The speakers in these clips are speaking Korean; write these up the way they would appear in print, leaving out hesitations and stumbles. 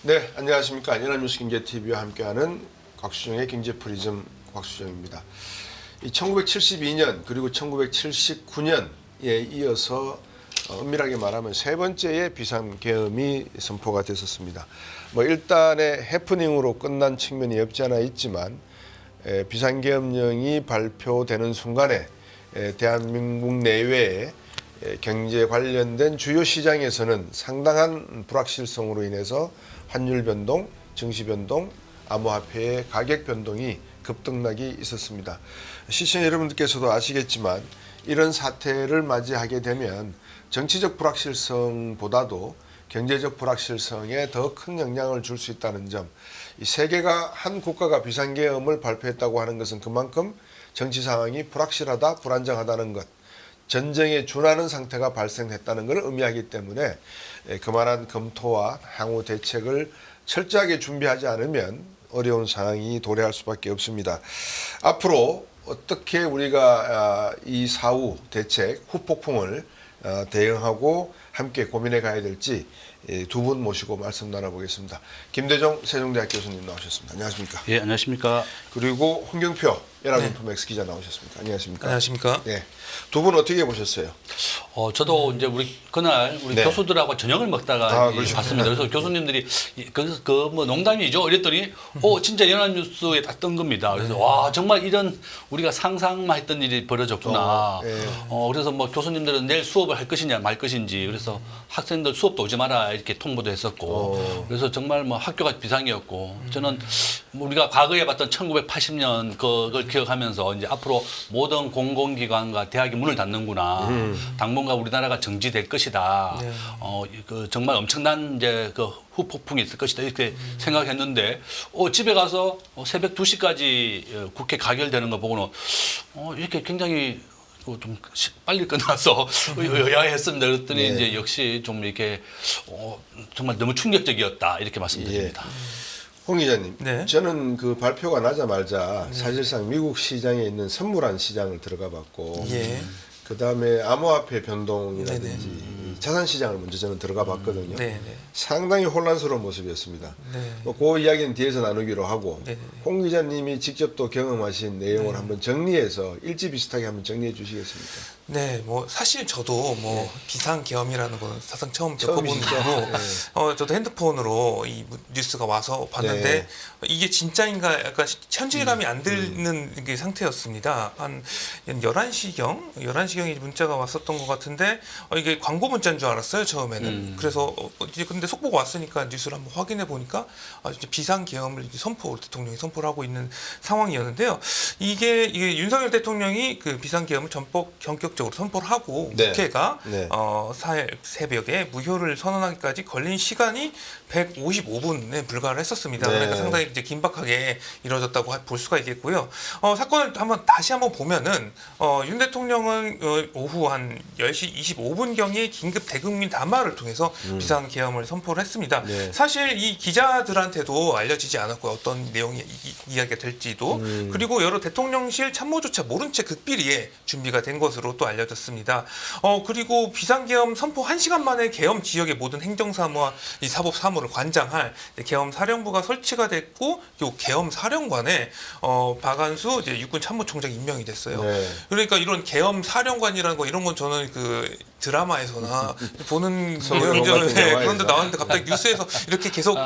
네, 안녕하십니까. 연합뉴스 경제TV와 함께하는 곽수정의 경제프리즘 곽수정입니다. 이 1972년 그리고 1979년에 이어서 엄밀하게 말하면 세 번째의 비상계엄이 선포가 됐었습니다. 일단의 해프닝으로 끝난 측면이 없지 않아 있지만 비상계엄령이 발표되는 순간에 대한민국 내외에 경제 관련된 주요 시장에서는 상당한 불확실성으로 인해서 환율 변동, 증시 변동, 암호화폐의 가격 변동이 급등락이 있었습니다. 시청자 여러분들께서도 아시겠지만 이런 사태를 맞이하게 되면 정치적 불확실성보다도 경제적 불확실성에 더 큰 영향을 줄 수 있다는 점, 이 세계가 한 국가가 비상계엄을 발표했다고 하는 것은 그만큼 정치 상황이 불확실하다, 불안정하다는 것, 전쟁에 준하는 상태가 발생했다는 것을 의미하기 때문에 그만한 검토와 향후 대책을 철저하게 준비하지 않으면 어려운 상황이 도래할 수밖에 없습니다. 앞으로 어떻게 우리가 이 사후 대책, 후폭풍을 대응하고 함께 고민해 가야 될지 두 분 모시고 말씀 나눠보겠습니다. 김대중 세종대학 교수님 나오셨습니다. 안녕하십니까? 예, 안녕하십니까? 그리고 홍경표 연합인포맥스 기자 나오셨습니다. 안녕하십니까? 안녕하십니까? 네, 두 분 어떻게 보셨어요? 저도 이제 그날 우리 네. 교수들하고 저녁을 먹다가 그렇죠. 봤습니다. 그래서 교수님들이 뭐 농담이죠. 이랬더니 진짜 연합뉴스에 딱 뜬 겁니다. 그래서 와 정말 이런 우리가 상상만 했던 일이 벌어졌구나. 그래서 뭐 교수님들은 내일 수업을 할 것이냐 말 것인지 그래서 학생들 수업도 오지 마라 이렇게 통보도 했었고 그래서 정말 뭐 학교가 비상이었고 저는 우리가 과거에 봤던 1980년 그걸 기억하면서 이제 앞으로 모든 공공기관과 대학이 문을 닫는구나. 당분간 우리나라가 정지될 것이다. 네. 정말 엄청난 이제 그 후폭풍이 있을 것이다 이렇게 생각했는데 집에 가서 새벽 2시까지 국회 가결되는 거 보고는 이렇게 굉장히 좀 빨리 끝나서 의아했습니다. 그랬더니 네. 이제 역시 좀 이렇게 정말 너무 충격적이었다 이렇게 말씀드립니다. 홍 기자님, 네. 저는 그 발표가 나자마자 사실상 미국 시장에 있는 선물한 시장을 들어가 봤고 예. 그 다음에 암호화폐 변동이라든지 자산 시장을 먼저 저는 들어가 봤거든요. 네, 네. 상당히 혼란스러운 모습이었습니다. 네. 그 이야기는 뒤에서 나누기로 하고 네, 네. 홍 기자님이 직접 또 경험하신 내용을 네. 한번 정리해서 일지비슷하게 한번 정리해 주시겠습니까? 네, 뭐 사실 저도 뭐 비상계엄이라는 건 사상 처음 겪어본 처음이시죠? 거고, 저도 핸드폰으로 이 뉴스가 와서 봤는데 네. 이게 진짜인가 약간 현실감이 안 드는 게 상태였습니다. 한 11시경에 문자가 왔었던 것 같은데 이게 광고 문자인 줄 알았어요 처음에는. 그래서 이제 근데 속보가 왔으니까 뉴스를 한번 확인해 보니까 이제 비상계엄을 이제 대통령이 선포를 하고 있는 상황이었는데요. 이게 윤석열 대통령이 그 비상계엄을 전격적으로 선포를 하고 네. 국회가 네. 4일 새벽에 무효를 선언하기까지 걸린 시간이 155분에 불과를 했었습니다. 네. 그러니까 상당히 이제 긴박하게 이루어졌다고 볼 수가 있겠고요. 사건을 다시 한번 보면은 윤 대통령은 오후 한 10시 25분경에 긴급 대국민 담화를 통해서 비상계엄을 선포를 했습니다. 네. 사실 이 기자들한테도 알려지지 않았고요. 어떤 내용이 이야기가 될지도. 그리고 여러 대통령실 참모조차 모른 채 극비리에 준비가 된 것으로 또 알려졌습니다. 그리고 비상계엄 선포 1시간 만에 계엄 지역의 모든 행정사무와 이 사법사무를 관장할 계엄 사령부가 설치가 됐고 이 계엄 사령관에 박안수 이제 육군 참모총장이 임명이 됐어요. 네. 그러니까 이런 계엄 사령관이라는 거 이런 건 저는 그 드라마에서나 보는 서울의 내용이죠. 같은 네, 영화에서. 그런데 나왔는데 갑자기 뉴스에서 이렇게 계속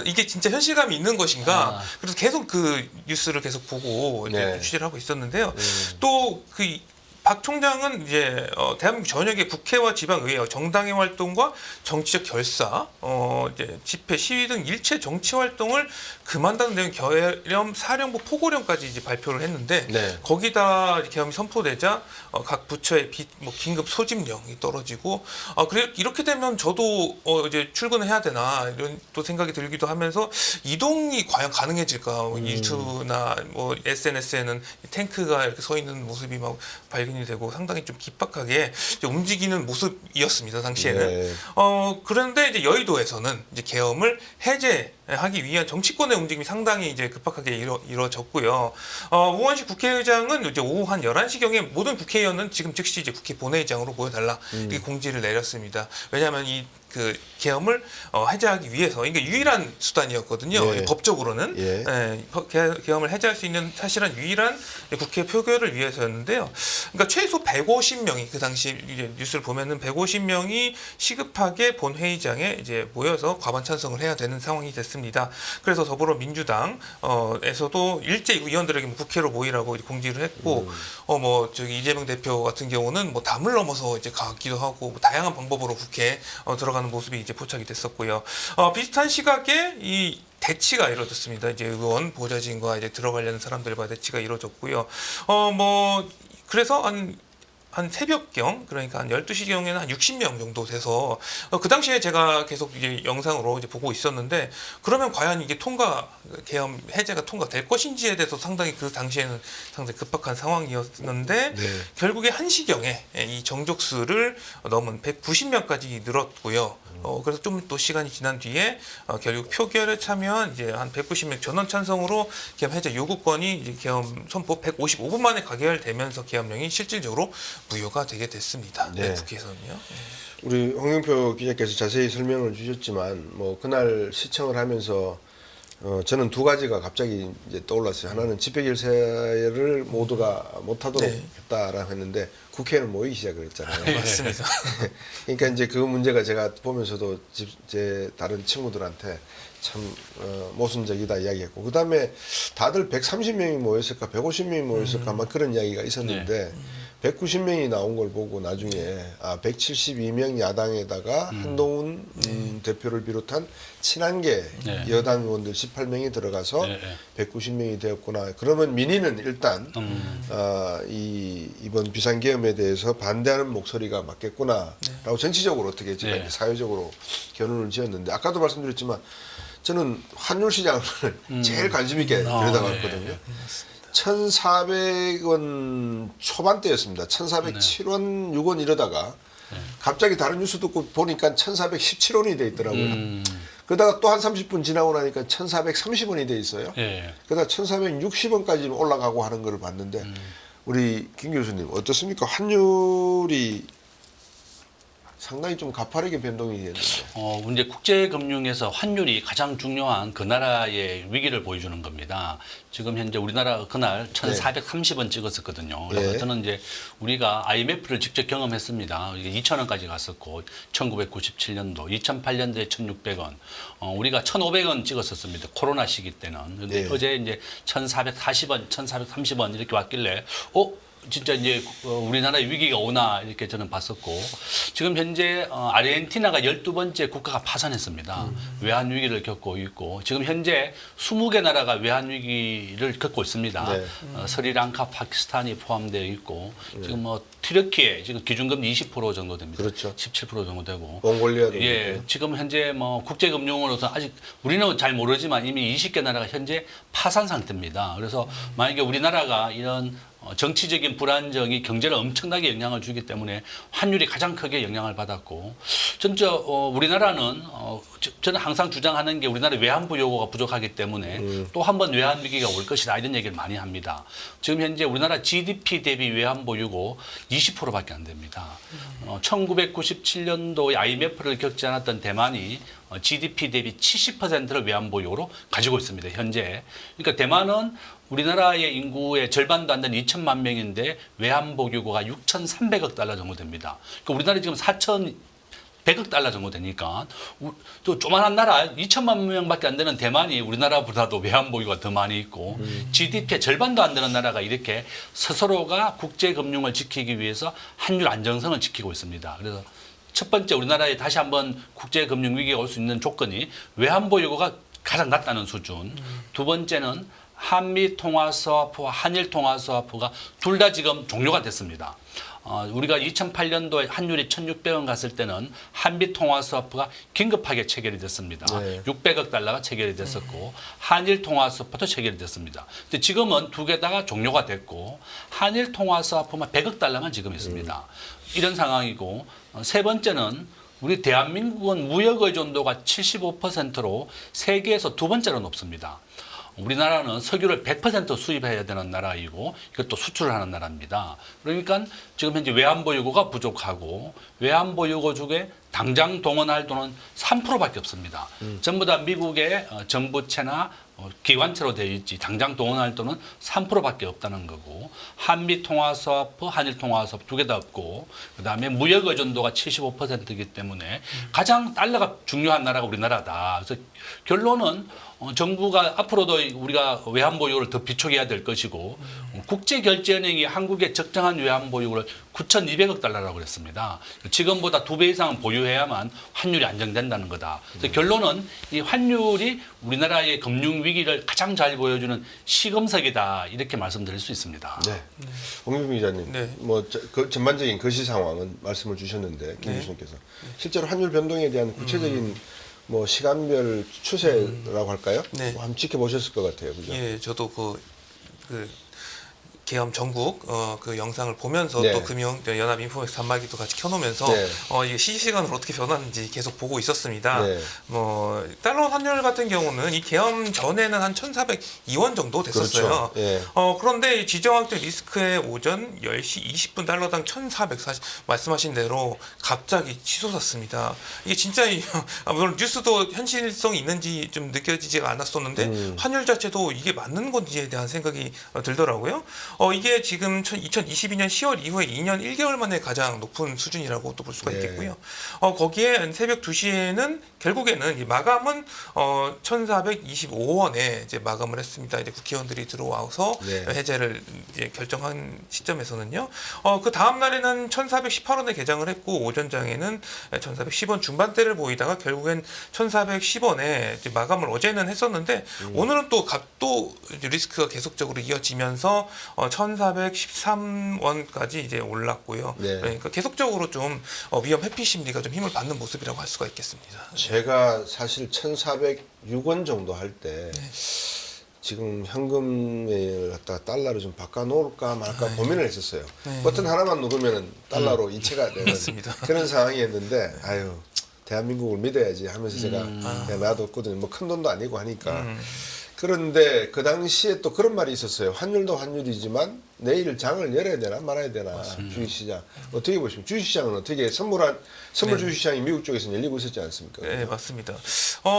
이게 진짜 현실감이 있는 것인가? 그래서 계속 그 뉴스를 계속 보고 이제 네. 취재를 하고 있었는데요. 또 그 박 총장은 이제 대한민국 전역의 국회와 지방의회 정당의 활동과 정치적 결사, 이제 집회, 시위 등 일체 정치 활동을 금한다는 내용 계엄 사령부 포고령까지 이제 발표를 했는데 네. 거기다 계엄이 선포되자 각 부처의 긴급 소집령이 떨어지고 그래 이렇게 되면 저도 이제 출근해야 되나 이런 또 생각이 들기도 하면서 이동이 과연 가능해질까? 유튜브나 뭐 SNS에는 탱크가 이렇게 서 있는 모습이 막 발견이 되고 상당히 좀 긴박하게 이제 움직이는 모습이었습니다 당시에는. 네. 그런데 이제 여의도에서는 이제 계엄을 해제 하기 위한 정치권의 움직임이 상당히 이제 급박하게 이루어졌고요. 우원식 국회의장은 이제 오후 한 11시경에 모든 국회의원은 지금 즉시 이제 국회 본회의장으로 모여달라 이렇게 공지를 내렸습니다. 왜냐하면 그 계엄을 해제하기 위해서 이게 유일한 수단이었거든요. 예. 법적으로는 예. 계엄을 해제할 수 있는 사실은 유일한 국회 표결을 위해서였는데요. 그러니까 최소 150명이 그 당시 이제 뉴스를 보면은 150명이 시급하게 본회의장에 이제 모여서 과반 찬성을 해야 되는 상황이 됐습니다. 그래서 더불어민주당에서도 일제히 의원들에게 국회로 모이라고 공지를 했고, 저기 이재명 대표 같은 경우는 뭐 담을 넘어서 이제 가기도 하고 뭐 다양한 방법으로 국회에 들어가는 모습이 이제 포착이 됐었고요. 비슷한 시각에 이 대치가 이루어졌습니다. 이제 의원 보좌진과 이제 들어가려는 사람들과 대치가 이루어졌고요. 그래서 한 새벽경, 그러니까 한 12시경에는 한 60명 정도 돼서 그 당시에 제가 계속 이제 영상으로 이제 보고 있었는데, 그러면 과연 이게 계엄 해제가 통과될 것인지에 대해서 상당히 그 당시에는 상당히 급박한 상황이었는데, 네. 결국에 1시경에 이 정족수를 넘은 190명까지 늘었고요. 그래서 좀 또 시간이 지난 뒤에 결국 표결에 참여한 이제 한 190명 전원 찬성으로 계엄 해제 요구권이 이제 계엄 선포 155분 만에 가결되면서 계엄령이 실질적으로 무효가 되게 됐습니다. 네. 국회에서는요. 우리 홍영표 기자께서 자세히 설명을 주셨지만 뭐 그날 시청을 하면서 저는 두 가지가 갑자기 이제 떠올랐어요. 하나는 집회결사를 모두가 못하도록 네. 했다라고 했는데 국회는 모이기 시작을 했잖아요. 맞습니다. 그러니까 이제 그 문제가 제가 보면서도 제 다른 친구들한테 참 모순적이다 이야기했고, 그다음에 다들 130명이 모였을까 150명이 모였을까 막 그런 이야기가 있었는데 190명이 나온 걸 보고 나중에 172명 야당에다가 한동훈 대표를 비롯한 친한계 여당 의원들 18명이 들어가서 190명이 되었구나. 그러면 민의는 일단 이번 비상계엄에 대해서 반대하는 목소리가 맞겠구나라고 전체적으로 어떻게 제가 이제 사회적으로 결론을 지었는데, 아까도 말씀드렸지만 저는 환율 시장을 제일 관심 있게 들여다봤거든요. 1,400원 초반대였습니다. 1,407원, 6원 이러다가 갑자기 다른 뉴스 듣고 보니까 1,417원이 돼 있더라고요. 그러다가 또 한 30분 지나고 나니까 1,430원이 돼 있어요. 그러다 1,460원까지 올라가고 하는 걸 봤는데, 우리 김 교수님 어떻습니까? 환율이 상당히 좀 가파르게 변동이 됐는데. 이제 국제금융에서 환율이 가장 중요한 그 나라의 위기를 보여주는 겁니다. 지금 현재 우리나라 그날 1,430원 찍었었거든요. 그래서 저는 이제 우리가 IMF를 직접 경험했습니다. 이게 2,000원까지 갔었고, 1997년도, 2008년도에 1,600원, 우리가 1,500원 찍었었습니다. 코로나 시기 때는. 근데 어제 이제 1,440원, 1,430원 이렇게 왔길래, 진짜 이제 우리나라의 위기가 오나 이렇게 저는 봤었고, 지금 현재 아르헨티나가 12번째 국가가 파산했습니다. 외환 위기를 겪고 있고, 지금 현재 20개 나라가 외환 위기를 겪고 있습니다. 스리랑카, 파키스탄이 포함되어 있고, 지금 뭐 튀르키예 지금 기준금리 20% 정도 됩니다. 그렇죠. 17% 정도 되고. 몽골리아도 지금 현재 뭐 국제금융으로서 아직 우리는 잘 모르지만 이미 20개 나라가 현재 파산 상태입니다. 그래서 만약에 우리나라가 이런 정치적인 불안정이 경제를 엄청나게 영향을 주기 때문에 환율이 가장 크게 영향을 받았고, 진짜 우리나라는 저는 항상 주장하는 게 우리나라 외환부 요구가 부족하기 때문에 또 한 번 외환 위기가 올 것이다 이런 얘기를 많이 합니다. 지금 현재 우리나라 GDP 대비 외환 보유고 20%밖에 안 됩니다. 1997년도에 IMF를 겪지 않았던 대만이 GDP 대비 70%를 외환 보유로 가지고 있습니다. 현재. 그러니까 대만은 우리나라의 인구의 절반도 안 되는 2천만 명인데 외환 보유고가 6,300억 달러 정도 됩니다. 그러니까 우리나라 지금 4,100억 달러 정도 되니까, 또 조만한 나라 2천만 명밖에 안 되는 대만이 우리나라보다도 외환 보유가 더 많이 있고, GDP의 절반도 안 되는 나라가 이렇게 스스로가 국제 금융을 지키기 위해서 환율 안정성을 지키고 있습니다. 그래서 첫 번째 우리나라에 다시 한번 국제 금융 위기가 올 수 있는 조건이 외환 보유고가 가장 낮다는 수준. 두 번째는 한미 통화 스와프와 한일 통화 스와프가 둘 다 지금 종료가 됐습니다. 우리가 2008년도에 환율이 1,600원 갔을 때는 한미 통화 스와프가 긴급하게 체결이 됐습니다. 600억 달러가 체결이 됐었고, 한일 통화 스와프도 체결이 됐습니다. 근데 지금은 두 개 다가 종료가 됐고, 한일 통화 스와프만 100억 달러만 지금 있습니다. 이런 상황이고, 세 번째는 우리 대한민국은 무역 의존도가 75%로 세계에서 두 번째로 높습니다. 우리나라는 석유를 100% 수입해야 되는 나라이고 이것도 수출을 하는 나라입니다. 그러니까 지금 현재 외환보유고가 부족하고 외환보유고 중에 당장 동원할 돈은 3%밖에 없습니다. 전부 다 미국의 정부채나 기관채로 되어 있지 당장 동원할 돈은 3%밖에 없다는 거고 한미 통화수합, 한일 수합 두 개 다 없고 그다음에 무역 의존도가 75%이기 때문에 가장 달러가 중요한 나라가 우리나라다. 그래서 결론은 정부가 앞으로도 우리가 외환보유고를 더 비축해야 될 것이고 국제결제은행이 한국에 적정한 외환보유고를 9,200억 달러라고 그랬습니다. 지금보다 2배 이상은 보유해야만 환율이 안정된다는 거다. 그래서 결론은 이 환율이 우리나라의 금융위기를 가장 잘 보여주는 시금석이다. 이렇게 말씀드릴 수 있습니다. 네. 홍준표 기자님, 네. 그 전반적인 거시 상황은 말씀을 주셨는데 김 교수님께서 실제로 환율 변동에 대한 구체적인 시간별 추세라고 할까요? 네. 한번 지켜보셨을 것 같아요, 그죠? 예, 저도 그 계엄 전국 그 영상을 보면서 네. 또 연합 인포맥스 단말기도 같이 켜놓으면서 네. 이게 실시간으로 어떻게 변하는지 계속 보고 있었습니다. 네. 달러 환율 같은 경우는 이 계엄 전에는 한 1,402원 정도 됐었어요. 그렇죠. 예. 그런데 지정학적 리스크의 오전 10시 20분 달러당 1,440 말씀하신 대로 갑자기 치솟았습니다. 이게 진짜 물론 뉴스도 현실성이 있는지 좀 느껴지지가 않았었는데 환율 자체도 이게 맞는 건지에 대한 생각이 들더라고요. 이게 지금 2022년 10월 이후에 2년 1개월 만에 가장 높은 수준이라고 또 볼 수가 있겠고요. 거기에 새벽 2시에는 결국에는 이 마감은 1,425원에 이제 마감을 했습니다. 이제 국회의원들이 들어와서 네. 해제를 이제 결정한 시점에서는요. 그 다음 날에는 1,418원에 개장을 했고 오전장에는 1,410원 중반대를 보이다가 결국엔 1,410원에 이제 마감을 어제는 했었는데 오늘은 또 리스크가 계속적으로 이어지면서 1,413원까지 이제 올랐고요. 네. 그러니까 계속적으로 좀 위험 회피 심리가 좀 힘을 받는 모습이라고 할 수가 있겠습니다. 제가 사실 1,406원 정도 할 때 네. 지금 현금을 갖다가 달러로 좀 바꿔놓을까 말까 고민을 했었어요. 네. 버튼 하나만 누르면 달러로 이체가 되는 맞습니다. 그런 상황이었는데 아유 대한민국을 믿어야지 하면서 제가 그냥 놔뒀거든요. 큰 돈도 아니고 하니까. 그런데 그 당시에 또 그런 말이 있었어요. 환율도 환율이지만 내일 장을 열어야 되나 말아야 되나 주식시장. 어떻게 보시면 주식시장은 어떻게 선물 주식시장이 미국 쪽에서는 열리고 있었지 않습니까? 네, 맞습니다.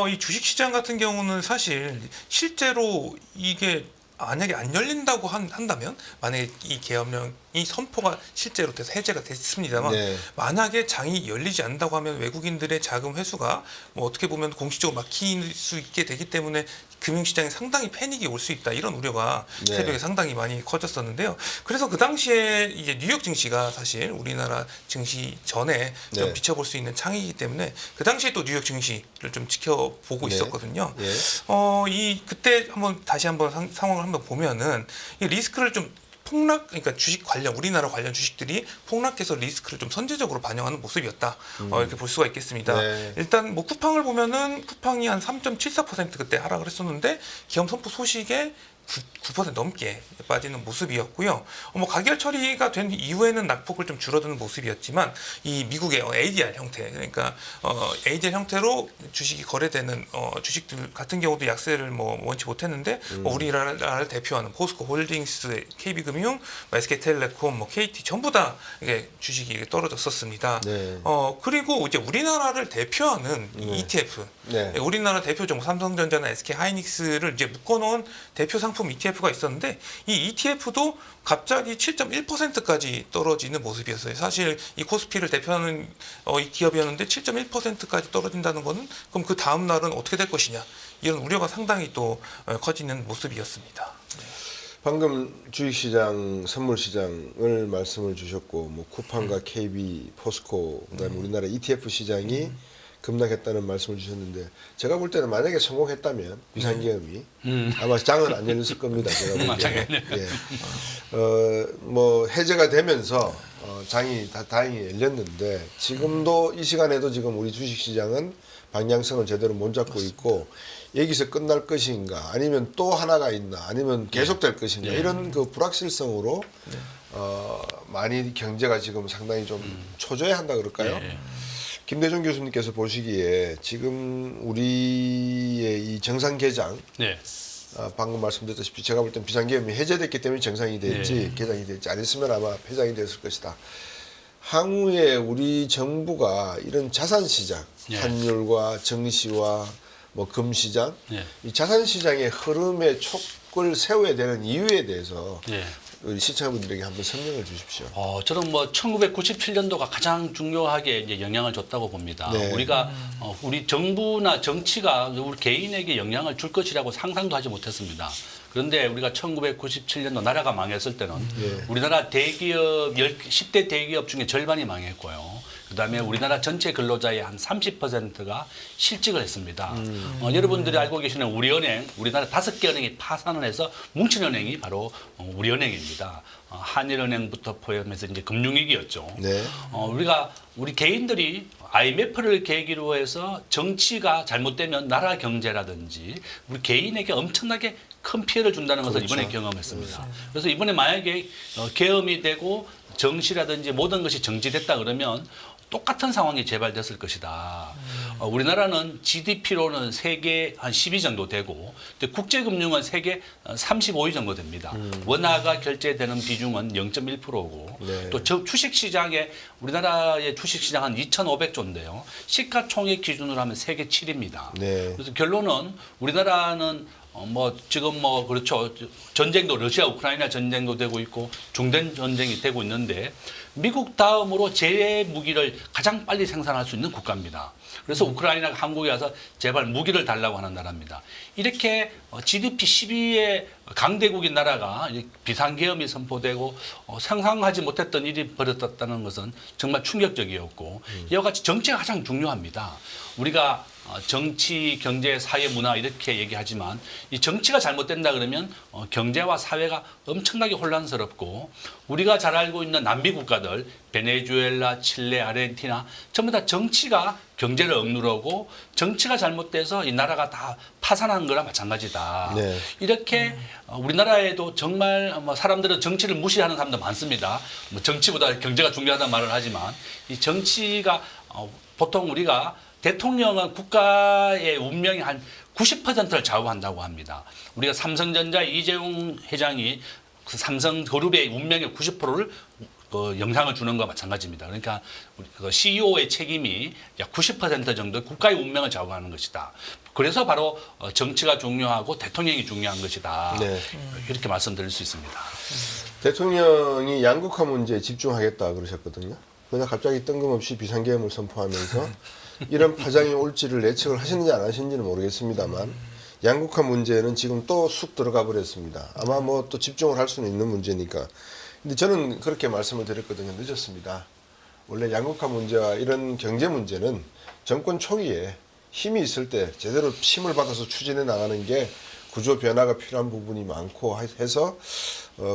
이 주식시장 같은 경우는 사실 실제로 이게 만약에 안 열린다고 한다면 만약에 이 계엄령이 선포가 실제로 돼서 해제가 됐습니다만 네. 만약에 장이 열리지 않는다고 하면 외국인들의 자금 회수가 어떻게 보면 공식적으로 막힐 수 있게 되기 때문에 금융시장에 상당히 패닉이 올 수 있다 이런 우려가 네. 새벽에 상당히 많이 커졌었는데요. 그래서 그 당시에 이제 뉴욕 증시가 사실 우리나라 증시 전에 좀 네. 비춰볼 수 있는 창이기 때문에 그 당시에 또 뉴욕 증시를 좀 지켜보고 네. 있었거든요. 예. 그때 다시 한번 상황을 한번 보면은 이 리스크를 좀 그러니까 주식 관련 우리나라 관련 주식들이 폭락해서 리스크를 좀 선제적으로 반영하는 모습이었다. 이렇게 볼 수가 있겠습니다. 네. 일단 쿠팡을 보면은 쿠팡이 한 3.74% 그때 하락을 했었는데 계엄 선포 소식에 9% 넘게 빠지는 모습이었고요. 가결 처리가 된 이후에는 낙폭을 좀 줄어드는 모습이었지만 이 미국의 ADR 형태 그러니까 ADR 형태로 주식이 거래되는 주식들 같은 경우도 약세를 원치 못했는데 우리나라를 대표하는 포스코 홀딩스, KB금융, SK텔레콤, KT 전부 다 이게 주식이 떨어졌었습니다. 네. 그리고 이제 우리나라를 대표하는 ETF, 네. 우리나라 대표 종목 삼성전자나 SK하이닉스를 이제 묶어놓은 대표 상품 ETF가 있었는데 이 ETF도 갑자기 7.1%까지 떨어지는 모습이었어요. 사실 이 코스피를 대표하는 이 기업이었는데 7.1%까지 떨어진다는 거는 그럼 그 다음 날은 어떻게 될 것이냐 이런 우려가 상당히 또 커지는 모습이었습니다. 방금 주식시장, 선물시장을 말씀을 주셨고 쿠팡과 KB, 포스코, 그다음에 우리나라 ETF 시장이 급락했다는 말씀을 주셨는데 제가 볼 때는 만약에 성공했다면 비상계엄이 아마 장은 안 열렸을 겁니다. 제가 볼 때는. 예. 해제가 되면서 장이 다행히 열렸는데 지금도 이 시간에도 지금 우리 주식시장은 방향성을 제대로 못 잡고 있고 여기서 끝날 것인가 아니면 또 하나가 있나 아니면 계속될 것인가 이런 그 불확실성으로 많이 경제가 지금 상당히 좀 초조해한다 그럴까요? 김대중 교수님께서 보시기에 지금 우리의 이 정상 개장, 네. 방금 말씀드렸다시피 제가 볼 땐 비상계엄이 해제됐기 때문에 정상이 됐지 개장이 됐지 안 했으면 아마 폐장이 됐을 것이다. 향후에 우리 정부가 이런 자산 시장, 예. 환율과 정시와 뭐 금시장, 예. 이 자산 시장의 흐름에 촉을 세워야 되는 이유에 대해서 예. 우리 시청자분들에게 한번 설명을 주십시오. 저는 뭐 1997년도가 가장 중요하게 이제 영향을 줬다고 봅니다. 네. 우리가 우리 정부나 정치가 우리 개인에게 영향을 줄 것이라고 상상도 하지 못했습니다. 그런데 우리가 1997년도 나라가 망했을 때는 예. 우리나라 대기업 10대 대기업 중에 절반이 망했고요. 그다음에 우리나라 전체 근로자의 한 30%가 실직을 했습니다. 여러분들이 알고 계시는 우리은행, 우리나라 5개 은행이 파산을 해서 뭉친 은행이 바로 우리은행입니다. 한일은행부터 포함해서 이제 금융위기였죠. 네. 우리 개인들이 IMF를 계기로 해서 정치가 잘못되면 나라 경제라든지 우리 개인에게 엄청나게 큰 피해를 준다는 것을 그렇죠. 이번에 경험했습니다. 그래서 이번에 만약에 계엄이 되고 정시라든지 모든 것이 정지됐다 그러면 똑같은 상황이 재발됐을 것이다. 우리나라는 GDP로는 세계 한 10위 정도 되고 국제금융은 세계 35위 정도 됩니다. 원화가 결제되는 비중은 0.1%고 네. 또 주식시장에 우리나라의 주식시장 한 2,500조인데요. 시가총액 기준으로 하면 세계 7위입니다. 네. 그래서 결론은 우리나라는 지금 그렇죠. 전쟁도 러시아 우크라이나 전쟁도 되고 있고 중대 전쟁이 되고 있는데 미국 다음으로 제외 무기를 가장 빨리 생산할 수 있는 국가입니다. 그래서 우크라이나가 한국에 와서 제발 무기를 달라고 하는 나라입니다. 이렇게 GDP 10위의 강대국인 나라가 비상계엄이 선포되고 상상하지 못했던 일이 벌어졌다는 것은 정말 충격적이었고 이와 같이 정치가 가장 중요합니다. 우리가 정치, 경제, 사회, 문화 이렇게 얘기하지만 이 정치가 잘못된다 그러면 경제와 사회가 엄청나게 혼란스럽고 우리가 잘 알고 있는 남미 국가들 베네수엘라, 칠레, 아르헨티나 전부 다 정치가 경제를 억누르고 정치가 잘못돼서 이 나라가 다 파산한 거랑 마찬가지다. 네. 이렇게 우리나라에도 정말 사람들은 정치를 무시하는 사람도 많습니다. 정치보다 경제가 중요하다는 말을 하지만 이 정치가 보통 우리가 대통령은 국가의 운명의 한 90%를 좌우한다고 합니다. 우리가 삼성전자 이재용 회장이 그 삼성그룹의 운명의 90%를 영향을 주는 것과 마찬가지입니다. 그러니까 CEO의 책임이 약 90% 정도 국가의 운명을 좌우하는 것이다. 그래서 바로 정치가 중요하고 대통령이 중요한 것이다. 네. 이렇게 말씀드릴 수 있습니다. 대통령이 양극화 문제에 집중하겠다 그러셨거든요. 그러다 갑자기 뜬금없이 비상계엄을 선포하면서 이런 파장이 올지를 예측을 하셨는지 안 하셨는지는 모르겠습니다만 양극화 문제는 지금 또 쑥 들어가 버렸습니다. 아마 또 집중을 할 수는 있는 문제니까. 근데 저는 그렇게 말씀을 드렸거든요. 늦었습니다. 원래 양극화 문제와 이런 경제 문제는 정권 초기에 힘이 있을 때 제대로 힘을 받아서 추진해 나가는 게 구조 변화가 필요한 부분이 많고 해서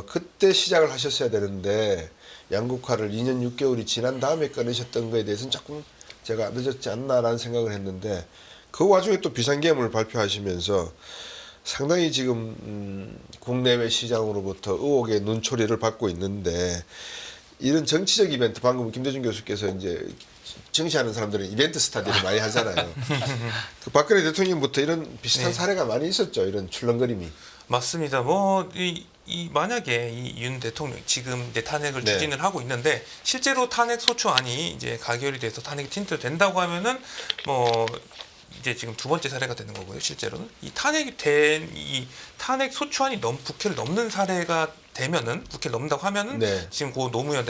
그때 시작을 하셨어야 되는데 양극화를 2년 6개월이 지난 다음에 꺼내셨던 거에 대해서는 조금 제가 늦었지 않나라는 생각을 했는데 그 와중에 또 비상계엄을 발표하시면서 상당히 지금 국내외 시장으로부터 의혹의 눈초리를 받고 있는데 이런 정치적 이벤트 방금 김대중 교수께서 이제 정치하는 사람들은 이벤트 스타디를 많이 하잖아요. 그 박근혜 대통령부터 이런 비슷한 사례가 많이 있었죠. 이런 출렁거림이. 맞습니다. 만약에 이 윤 대통령 지금 이제 탄핵을 네. 추진을 하고 있는데 실제로 탄핵 소추안이 이제 가결이 돼서 탄핵이 진행된다고 하면은 이제 지금 두 번째 사례가 되는 거고요. 실제로는 이 탄핵이 된 이 탄핵 소추안이 국회를 넘는 사례가 되면은 국회를 넘는다고 하면은 네. 지금 고 노무현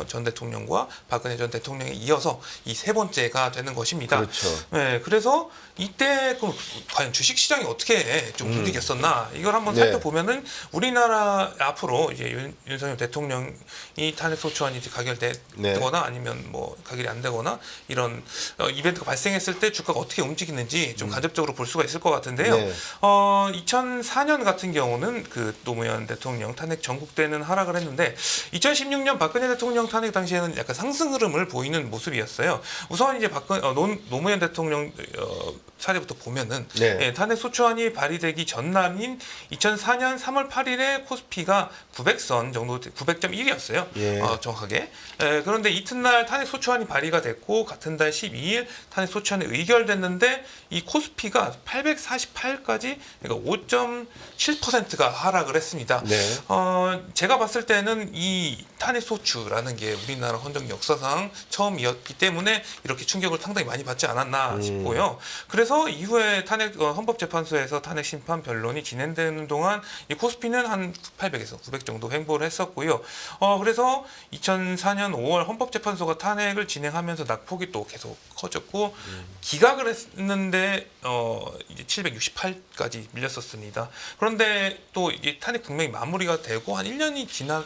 전 대통령과 박근혜 전 대통령에 이어서 이 세 번째가 되는 것입니다. 그렇죠. 네, 그래서 이때 그럼 과연 주식 시장이 어떻게 좀 움직였었나 이걸 한번 네. 살펴보면은 우리나라 앞으로 이제 윤석열 대통령이 탄핵 소추안이 이제 가결되거나 아니면 가결이 안 되거나 이런 이벤트가 발생했을 때 주가가 어떻게 움직이는지 좀 간접적으로 볼 수가 있을 것 같은데요. 네. 2004년 같은 경우는 그 노무현 대통령 탄핵 전 영국 때는 하락을 했는데 2016년 박근혜 대통령 탄핵 당시에는 약간 상승 흐름을 보이는 모습이었어요. 우선 이제 노무현 대통령 사례부터 보면은 네. 탄핵 소추안이 발의되기 전날인 2004년 3월 8일에 코스피가 900선 정도 900.1이었어요. 예. 정확하게. 그런데 이튿날 탄핵 소추안이 발의가 됐고 같은 달 12일 탄핵 소추안이 의결됐는데 이 코스피가 848까지 그러니까 5.7%가 하락을 했습니다. 네. 제가 봤을 때는 이 탄핵 소추라는 게 우리나라 헌정 역사상 처음이었기 때문에 이렇게 충격을 상당히 많이 받지 않았나 싶고요. 그래서 이후에 헌법재판소에서 탄핵 심판 변론이 진행되는 동안 이 코스피는 한 800에서 900 정도 횡보를 했었고요. 그래서 2004년 5월 헌법재판소가 탄핵을 진행하면서 낙폭이 또 계속 커졌고 기각을 했는데 이제 768까지 밀렸었습니다. 그런데 또 이게 탄핵 국면이 마무리가 되고 한 1년이 지난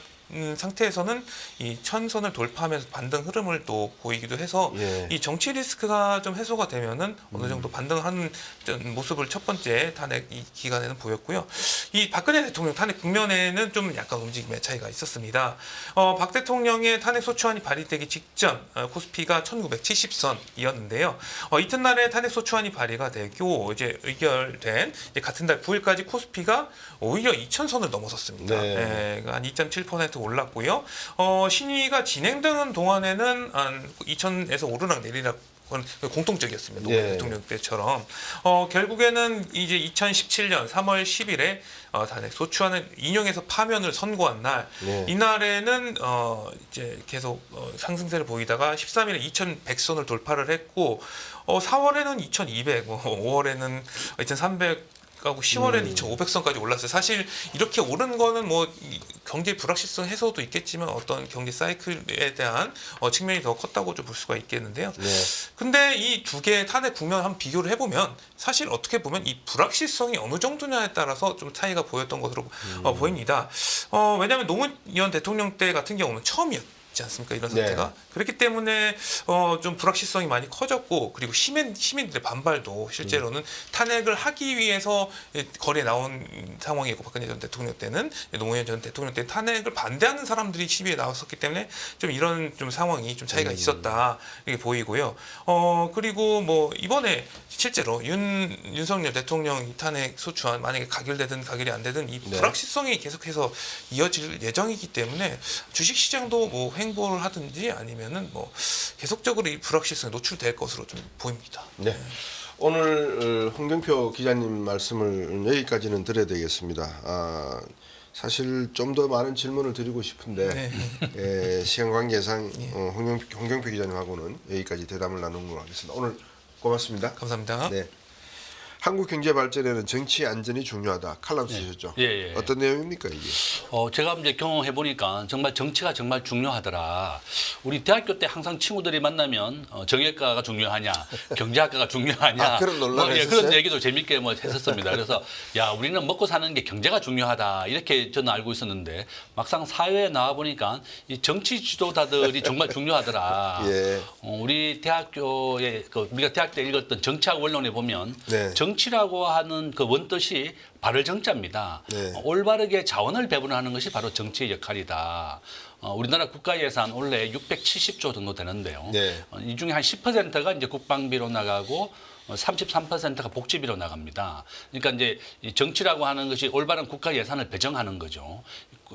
상태에서는 이 1000선을 돌파하면서 반등 흐름을 또 보이기도 해서 예. 이 정치 리스크가 좀 해소가 되면은 어느 정도 반등하는 모습을 첫 번째 탄핵 이 기간에는 보였고요. 이 박근혜 대통령 탄핵 국면에는 좀 약간 움직임의 차이가 있었습니다. 박 대통령의 탄핵 소추안이 발의되기 직전 코스피가 1970선이었는데요. 이튿날에 탄핵 소추안이 발의가 되고 이제 의결된 이제 같은 달 9일까지 코스피가 오히려 2000선을 넘어섰습니다. 네. 한 2.7% 올랐고요. 신의가 진행되는 동안에는 한 2,000에서 오르락 내리락 공통적이었습니다. 노무현 네. 대통령 때처럼 결국에는 이제 2017년 3월 10일에 탄핵 소추안을 인용해서 파면을 선고한 날 네. 이날에는 이제 계속 상승세를 보이다가 13일에 2,100선을 돌파를 했고 4월에는 2,200, 5월에는 2,300 하고 10월에는 2,500선까지 올랐어요. 사실 이렇게 오른 거는 뭐 경제 불확실성 해소도 있겠지만 어떤 경제 사이클에 대한 측면이 더 컸다고 좀 볼 수가 있겠는데요. 네. 근데 이 두 개의 탄핵 국면 한번 비교를 해보면 사실 어떻게 보면 이 불확실성이 어느 정도냐에 따라서 좀 차이가 보였던 것으로 보입니다. 왜냐하면 노무현 대통령 때 같은 경우는 처음이었죠. 지 않습니까? 이런 상태가. 네. 그렇기 때문에 좀 불확실성이 많이 커졌고 그리고 시민들의 반발도 실제로는 탄핵을 하기 위해서 거리에 나온 상황이고 박근혜 전 대통령 때는 노무현 전 대통령 때 탄핵을 반대하는 사람들이 시위에 나왔었기 때문에 좀 이런 좀 상황이 좀 차이가 있었다 이렇게 보이고요. 그리고 뭐 이번에 실제로 윤석열 대통령 이 탄핵 소추안 만약에 가결되든 가결이 안 되든 이 네. 불확실성이 계속해서 이어질 예정이기 때문에 주식시장도 뭐 횡보를 하든지 아니면은 뭐 계속적으로 이 불확실성에 노출될 것으로 좀 보입니다. 네. 오늘 홍경표 기자님 말씀을 여기까지는 드려야 되겠습니다. 사실 좀 더 많은 질문을 드리고 싶은데 시간 관계상 홍경표 기자님하고는 여기까지 대담을 나누는 걸로 하겠습니다. 오늘 고맙습니다. 감사합니다. 네. 한국 경제 발전에는 정치 안전이 중요하다. 칼럼 쓰셨죠? 예. 어떤 내용입니까 이게? 제가 이제 경험해 보니까 정말 정치가 정말 중요하더라. 우리 대학교 때 항상 친구들이 만나면 정외과가 중요하냐, 경제학과가 중요하냐, 그런 논란을 했었어요? 그런 얘기도 재밌게 했었습니다. 그래서 야 우리는 먹고 사는 게 경제가 중요하다 이렇게 저는 알고 있었는데 막상 사회에 나와 보니까 이 정치 지도자들이 정말 중요하더라. 예. 우리 대학교에 우리가 대학 때 읽었던 정치학 원론에 보면 네. 정치라고 하는 그 원뜻이 바를 정자입니다. 네. 올바르게 자원을 배분하는 것이 바로 정치의 역할이다. 우리나라 국가 예산 원래 670조 정도 되는데요. 네. 이 중에 한 10%가 이제 국방비로 나가고 33%가 복지비로 나갑니다. 그러니까 이제 이 정치라고 하는 것이 올바른 국가 예산을 배정하는 거죠.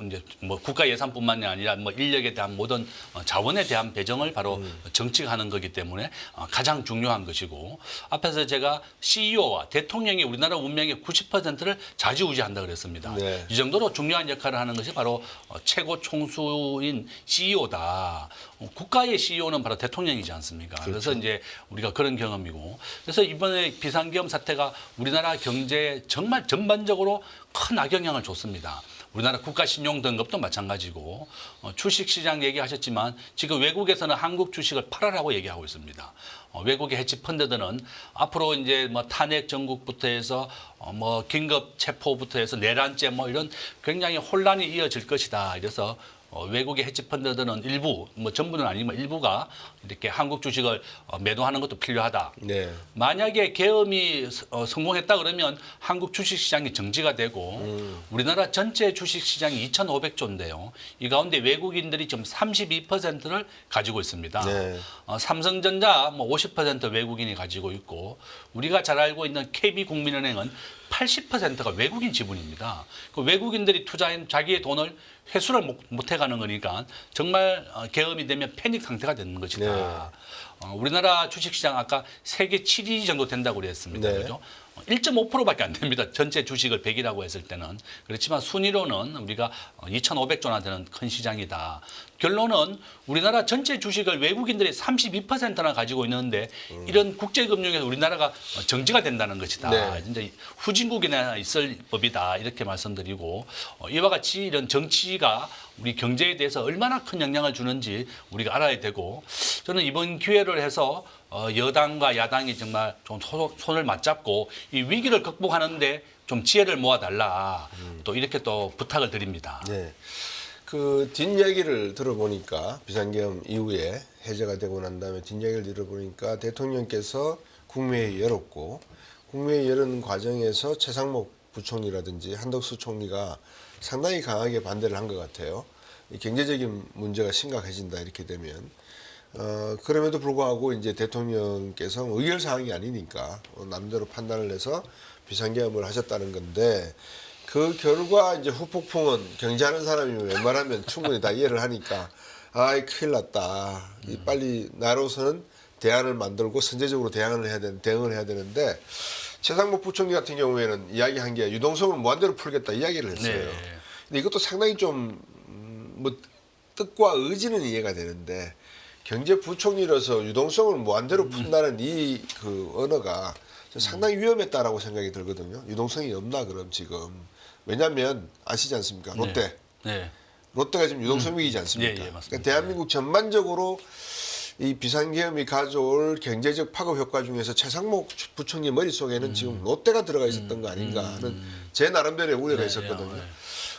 이제 뭐 국가 예산뿐만이 아니라 뭐 인력에 대한 모든 자원에 대한 배정을 바로 정치가 하는 거기 때문에 가장 중요한 것이고 앞에서 제가 CEO와 대통령이 우리나라 운명의 90%를 좌지우지한다 그랬습니다. 네. 이 정도로 중요한 역할을 하는 것이 바로 최고 총수인 CEO다. 국가의 CEO는 바로 대통령이지 않습니까? 그렇죠. 그래서 이제 우리가 그런 경험이고 그래서 이번에 비상계엄 사태가 우리나라 경제에 정말 전반적으로 큰 악영향을 줬습니다. 우리나라 국가 신용 등급도 마찬가지고 주식시장 얘기하셨지만 지금 외국에서는 한국 주식을 팔아라고 얘기하고 있습니다. 외국의 해치 펀드들은 앞으로 이제 뭐 탄핵 정국부터 해서 뭐 긴급 체포부터 해서 내란죄 뭐 이런 굉장히 혼란이 이어질 것이다. 그래서 외국의 헤지펀드들은 일부, 뭐 전부는 아니지만 일부가 이렇게 한국 주식을 매도하는 것도 필요하다. 네. 만약에 계엄이 성공했다 그러면 한국 주식시장이 정지가 되고 우리나라 전체 주식시장이 2,500조인데요. 이 가운데 외국인들이 지금 32%를 가지고 있습니다. 네. 삼성전자 뭐 50% 외국인이 가지고 있고 우리가 잘 알고 있는 KB국민은행은 80%가 외국인 지분입니다. 그 외국인들이 투자한 자기의 돈을 회수를 못 해가는 거니까 정말 계엄이 되면 패닉 상태가 되는 것이다. 우리나라 주식시장 아까 세계 7위 정도 된다고 그랬습니다. 네. 그죠? 1.5%밖에 안 됩니다. 전체 주식을 100이라고 했을 때는. 그렇지만 순위로는 우리가 2,500조나 되는 큰 시장이다. 결론은 우리나라 전체 주식을 외국인들이 32%나 가지고 있는데 이런 국제금융에서 우리나라가 정지가 된다는 것이다. 네. 진짜 후진국이나 있을 법이다. 이렇게 말씀드리고 이와 같이 이런 정치가 우리 경제에 대해서 얼마나 큰 영향을 주는지 우리가 알아야 되고 저는 이번 기회를 해서 여당과 야당이 정말 좀 손을 맞잡고 이 위기를 극복하는데 좀 지혜를 모아달라. 또 이렇게 또 부탁을 드립니다. 네. 그 뒷얘기를 들어보니까 비상계엄 이후에 해제가 되고 난 다음에 뒷얘기를 들어보니까 대통령께서 국무회의 열었고 국무회의 열은 과정에서 최상목 부총리라든지 한덕수 총리가 상당히 강하게 반대를 한 것 같아요. 이 경제적인 문제가 심각해진다 이렇게 되면 그럼에도 불구하고 이제 대통령께서 의결 사항이 아니니까 남대로 판단을 해서 비상계엄을 하셨다는 건데 그 결과 이제 후폭풍은 경제하는 사람이 웬만하면 충분히 다 이해를 하니까 아이 큰일 났다. 빨리 나로서는 대안을 만들고 선제적으로 대응을 해야 되는데 최상목 부총리 같은 경우에는 이야기한 게 유동성을 무한대로 풀겠다 이야기를 했어요. 네. 근데 이것도 상당히 좀 뭐 뜻과 의지는 이해가 되는데 경제부총리로서 유동성을 무한대로 푼다는 이 그 언어가 상당히 위험했다라고 생각이 들거든요. 유동성이 없나 그럼 지금 왜냐하면 아시지 않습니까? 롯데. 네. 롯데가 지금 유동성 위기지 않습니까? 예, 맞습니다. 그러니까 대한민국 전반적으로 이 비상계엄이 가져올 경제적 파급 효과 중에서 최상목 부총리 머릿속에는 지금 롯데가 들어가 있었던 거 아닌가 하는 제 나름대로의 우려가 있었거든요. 네.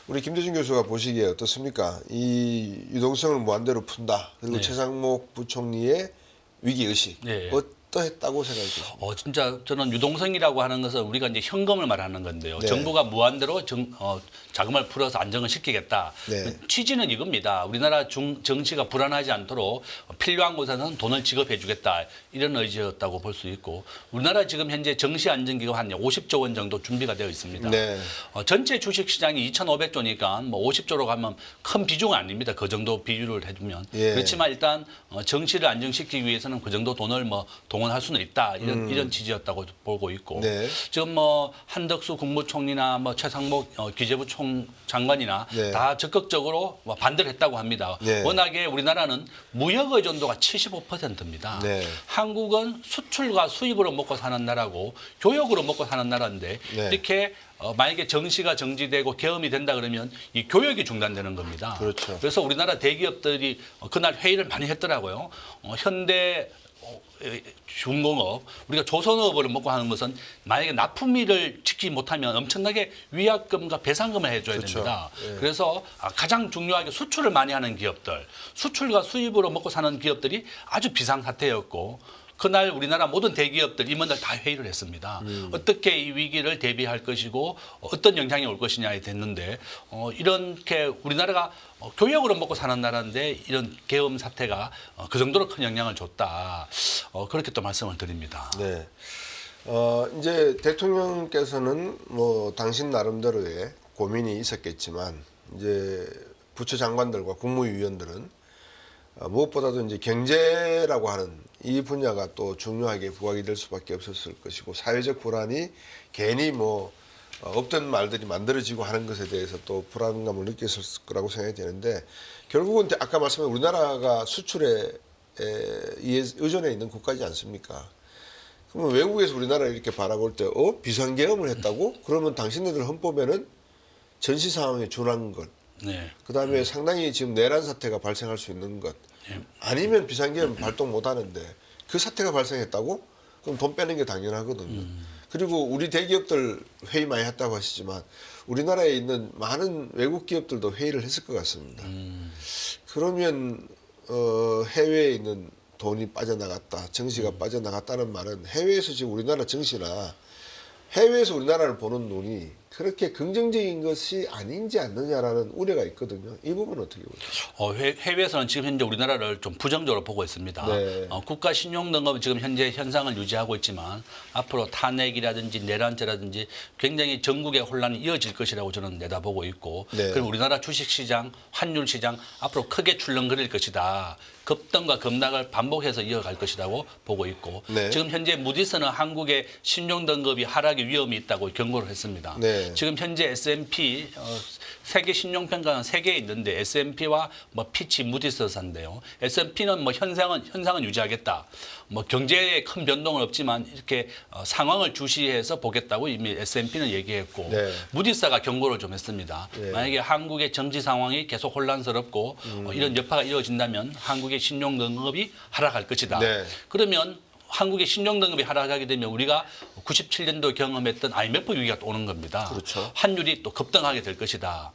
우리 김대중 교수가 보시기에 어떻습니까? 이 유동성을 무한대로 푼다. 그리고 네. 최상목 부총리의 위기의식. 네. 어떠했다고 생각이 드십니까? 진짜 저는 유동성이라고 하는 것은 우리가 이제 현금을 말하는 건데요. 네. 정부가 무한대로 자금을 풀어서 안정을 시키겠다. 네. 취지는 이겁니다. 우리나라 정치가 불안하지 않도록 필요한 곳에서는 돈을 지급해 주겠다. 이런 의지였다고 볼 수 있고 우리나라 지금 현재 정시 안정기금 한 50조 원 정도 준비가 되어 있습니다. 네. 전체 주식시장이 2,500조니까 뭐 50조로 가면 큰 비중은 아닙니다. 그 정도 비율을 해주면. 예. 그렇지만 일단 정치를 안정시키기 위해서는 그 정도 돈을 뭐 동원할 수는 있다. 이런 취지였다고 보고 있고 네. 지금 뭐 한덕수 국무총리나 뭐 최상목 기재부 장관이나 네. 다 적극적으로 뭐 반대를 했다고 합니다. 네. 워낙에 우리나라는 무역 의존도가 75%입니다. 네. 한국은 수출과 수입으로 먹고 사는 나라고 교역으로 먹고 사는 나라인데 네. 이렇게 만약에 정시가 정지되고 계엄이 된다 그러면 이 교역이 중단되는 겁니다. 그렇죠. 그래서 우리나라 대기업들이 그날 회의를 많이 했더라고요. 현대 중공업, 우리가 조선업을 먹고 하는 것은 만약에 납품일을 지키지 못하면 엄청나게 위약금과 배상금을 해줘야 그렇죠. 됩니다. 예. 그래서 가장 중요하게 수출을 많이 하는 기업들, 수출과 수입으로 먹고 사는 기업들이 아주 비상사태였고 그날 우리나라 모든 대기업들 임원들 다 회의를 했습니다. 어떻게 이 위기를 대비할 것이고 어떤 영향이 올 것이냐에 됐는데 이렇게 우리나라가 교역으로 먹고 사는 나라인데 이런 계엄 사태가 그 정도로 큰 영향을 줬다. 그렇게 또 말씀을 드립니다. 네. 이제 대통령께서는 뭐 당신 나름대로의 고민이 있었겠지만 이제 부처 장관들과 국무위원들은 무엇보다도 이제 경제라고 하는 이 분야가 또 중요하게 부각이 될 수밖에 없었을 것이고 사회적 불안이 괜히 뭐 없던 말들이 만들어지고 하는 것에 대해서 또 불안감을 느꼈을 거라고 생각이 되는데 결국은 아까 말씀한 우리나라가 수출에 의존해 있는 국가지 않습니까? 그러면 외국에서 우리나라를 이렇게 바라볼 때 비상계엄을 했다고? 그러면 당신네들 헌법에는 전시 상황에 준한 것 네. 그다음에 상당히 지금 내란 사태가 발생할 수 있는 것 아니면 비상계엄 발동 못 하는데 그 사태가 발생했다고? 그럼 돈 빼는 게 당연하거든요. 그리고 우리 대기업들 회의 많이 했다고 하시지만 우리나라에 있는 많은 외국 기업들도 회의를 했을 것 같습니다. 그러면 해외에 있는 돈이 빠져나갔다, 증시가 빠져나갔다는 말은 해외에서 지금 우리나라 증시나 해외에서 우리나라를 보는 눈이 그렇게 긍정적인 것이 아닌지 않느냐라는 우려가 있거든요. 이 부분은 어떻게 보세요? 해외에서는 지금 현재 우리나라를 좀 부정적으로 보고 있습니다. 네. 국가 신용 등급은 지금 현재 현상을 유지하고 있지만 앞으로 탄핵이라든지 내란죄라든지 굉장히 전국의 혼란이 이어질 것이라고 저는 내다보고 있고 네. 그럼 우리나라 주식시장, 환율시장 앞으로 크게 출렁거릴 것이다. 급등과 급락을 반복해서 이어갈 것이라고 보고 있고 네. 지금 현재 무디스는 한국의 신용 등급이 하락의 위험이 있다고 경고를 했습니다. 네. 지금 현재 S&P 세계 신용평가는 3개 있는데 S&P와 뭐 피치, 무디스사인데요. S&P는 뭐 현상은 유지하겠다. 뭐 경제에 큰 변동은 없지만 이렇게 상황을 주시해서 보겠다고 이미 S&P는 얘기했고 네. 무디스가 경고를 좀 했습니다. 네. 만약에 한국의 정치 상황이 계속 혼란스럽고 이런 여파가 이어진다면 한국의 신용 등급이 하락할 것이다. 네. 그러면 한국의 신용 등급이 하락하게 되면 우리가 97년도 경험했던 IMF 위기가 또 오는 겁니다. 그렇죠. 환율이 또 급등하게 될 것이다.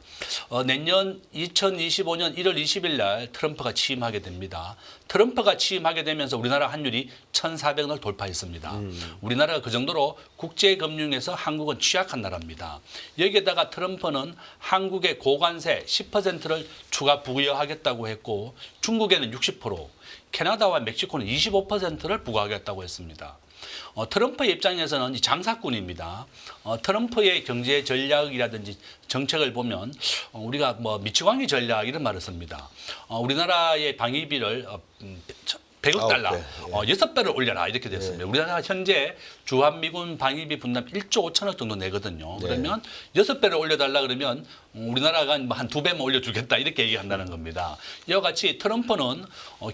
내년 2025년 1월 20일 날 트럼프가 취임하게 됩니다. 트럼프가 취임하게 되면서 우리나라 환율이 1,400원을 돌파했습니다. 우리나라가 그 정도로 국제금융에서 한국은 취약한 나라입니다. 여기에다가 트럼프는 한국의 고관세 10%를 추가 부여하겠다고 했고 중국에는 60%, 캐나다와 멕시코는 25%를 부과하겠다고 했습니다. 트럼프의 입장에서는 장사꾼입니다. 트럼프의 경제 전략이라든지 정책을 보면 우리가 뭐 미치광이 전략 이런 말을 씁니다. 우리나라의 방위비를 100억 달러, 6배를 올려라 이렇게 됐습니다. 우리나라 현재 주한미군 방위비 분담 1조 5천억 정도 내거든요. 그러면 6배를 올려달라 그러면 우리나라가 뭐 한 2배만 올려주겠다 이렇게 얘기한다는 겁니다. 이와 같이 트럼프는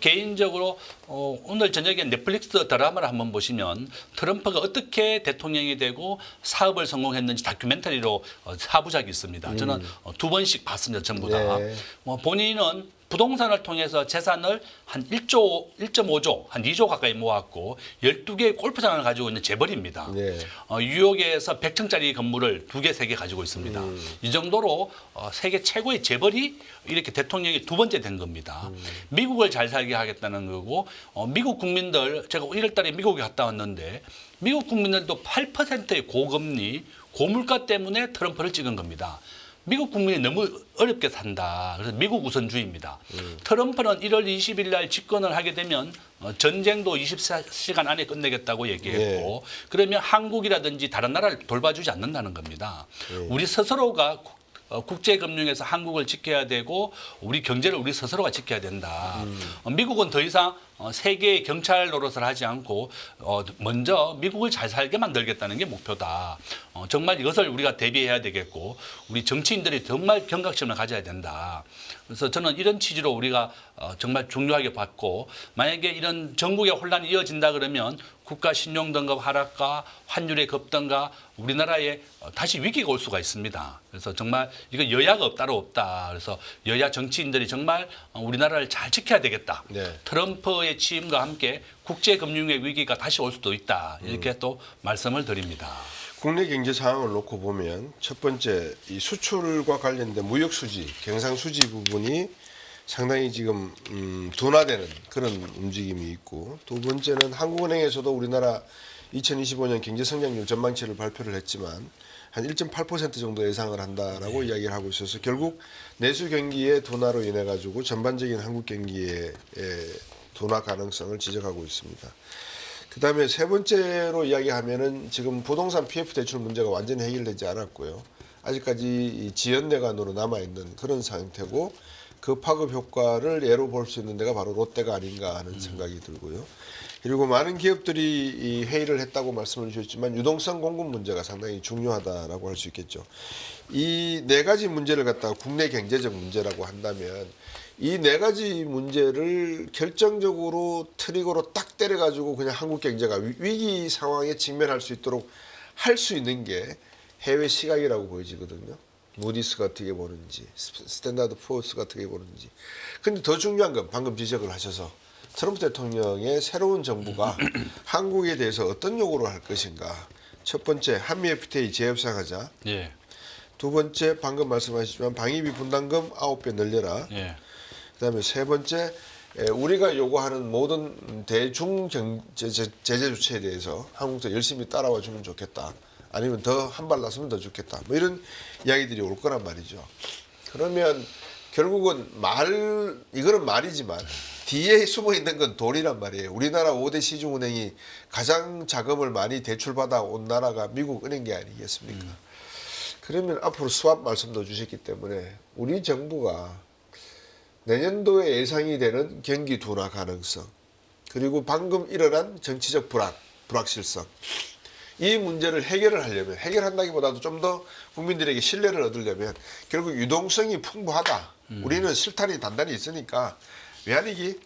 개인적으로 오늘 저녁에 넷플릭스 드라마를 한번 보시면 트럼프가 어떻게 대통령이 되고 사업을 성공했는지 다큐멘터리로 4부작이 있습니다. 저는 2번씩 봤습니다. 전부 다. 네. 본인은 부동산을 통해서 재산을 한 1.5조, 한 2조 가까이 모았고 12개의 골프장을 가지고 있는 재벌입니다. 네. 뉴욕에서 100층짜리 건물을 2개, 3개 가지고 있습니다. 이 정도로 세계 최고의 재벌이 이렇게 대통령이 2번째 된 겁니다. 미국을 잘 살게 하겠다는 거고 미국 국민들, 제가 1월 달에 미국에 갔다 왔는데 미국 국민들도 8%의 고금리, 고물가 때문에 트럼프를 찍은 겁니다. 미국 국민이 너무 어렵게 산다. 그래서 미국 우선주의입니다. 트럼프는 1월 20일 날 집권을 하게 되면 전쟁도 24시간 안에 끝내겠다고 얘기했고 그러면 한국이라든지 다른 나라를 돌봐주지 않는다는 겁니다. 우리 스스로가 국제금융에서 한국을 지켜야 되고 우리 경제를 우리 스스로가 지켜야 된다. 미국은 더 이상 세계의 경찰 노릇을 하지 않고 먼저 미국을 잘 살게 만들겠다는 게 목표다. 정말 이것을 우리가 대비해야 되겠고 우리 정치인들이 정말 경각심을 가져야 된다. 그래서 저는 이런 취지로 우리가 정말 중요하게 봤고 만약에 이런 전국의 혼란이 이어진다 그러면 국가 신용 등급 하락과 환율의 급등과 우리나라에 다시 위기가 올 수가 있습니다. 그래서 정말 이거 여야가 따로 없다. 그래서 여야 정치인들이 정말 우리나라를 잘 지켜야 되겠다. 네. 트럼프의 취임과 함께 국제금융의 위기가 다시 올 수도 있다. 이렇게 또 말씀을 드립니다. 국내 경제 상황을 놓고 보면 첫 번째 이 수출과 관련된 무역 수지, 경상 수지 부분이 상당히 지금 둔화되는 그런 움직임이 있고 두 번째는 한국은행에서도 우리나라 2025년 경제 성장률 전망치를 발표를 했지만 한 1.8% 정도 예상을 한다라고 이야기를 하고 있어서 결국 내수 경기의 둔화로 인해 가지고 전반적인 한국 경기의 둔화 가능성을 지적하고 있습니다. 그다음에 세 번째로 이야기하면은 지금 부동산 PF 대출 문제가 완전히 해결되지 않았고요. 아직까지 이 지연내관으로 남아 있는 그런 상태고 그 파급 효과를 예로 볼 수 있는 데가 바로 롯데가 아닌가 하는 생각이 들고요. 그리고 많은 기업들이 이 회의를 했다고 말씀을 주셨지만 유동성 공급 문제가 상당히 중요하다라고 할 수 있겠죠. 이 네 가지 문제를 갖다가 국내 경제적 문제라고 한다면 이 네 가지 문제를 결정적으로 트리거로 딱 때려가지고 그냥 한국 경제가 위기 상황에 직면할 수 있도록 할 수 있는 게 해외 시각이라고 보여지거든요. 무디스가 어떻게 보는지, 스탠다드 포어스가 어떻게 보는지. 근데 더 중요한 건 방금 지적을 하셔서 트럼프 대통령의 새로운 정부가 한국에 대해서 어떤 요구를 할 것인가. 첫 번째 한미 FTA 재협상하자. 예. 두 번째 방금 말씀하셨지만 방위비 분담금 9배 늘려라. 예. 그다음에 세 번째 우리가 요구하는 모든 대중 제재 조치에 대해서 한국도 열심히 따라와 주면 좋겠다. 아니면 더 한 발 나서면 더 좋겠다. 뭐 이런 이야기들이 올 거란 말이죠. 그러면 결국은 이거는 말이지만 뒤에 숨어 있는 건 돈이란 말이에요. 우리나라 5대 시중은행이 가장 자금을 많이 대출받아 온 나라가 미국 은행계 아니겠습니까? 그러면 앞으로 수합 말씀도 주셨기 때문에 우리 정부가 내년도에 예상이 되는 경기 둔화 가능성, 그리고 방금 일어난 정치적 불확실성, 이 문제를 해결한다기보다도 좀 더 국민들에게 신뢰를 얻으려면 결국 유동성이 풍부하다. 우리는 실탄이 단단히 있으니까 외환위기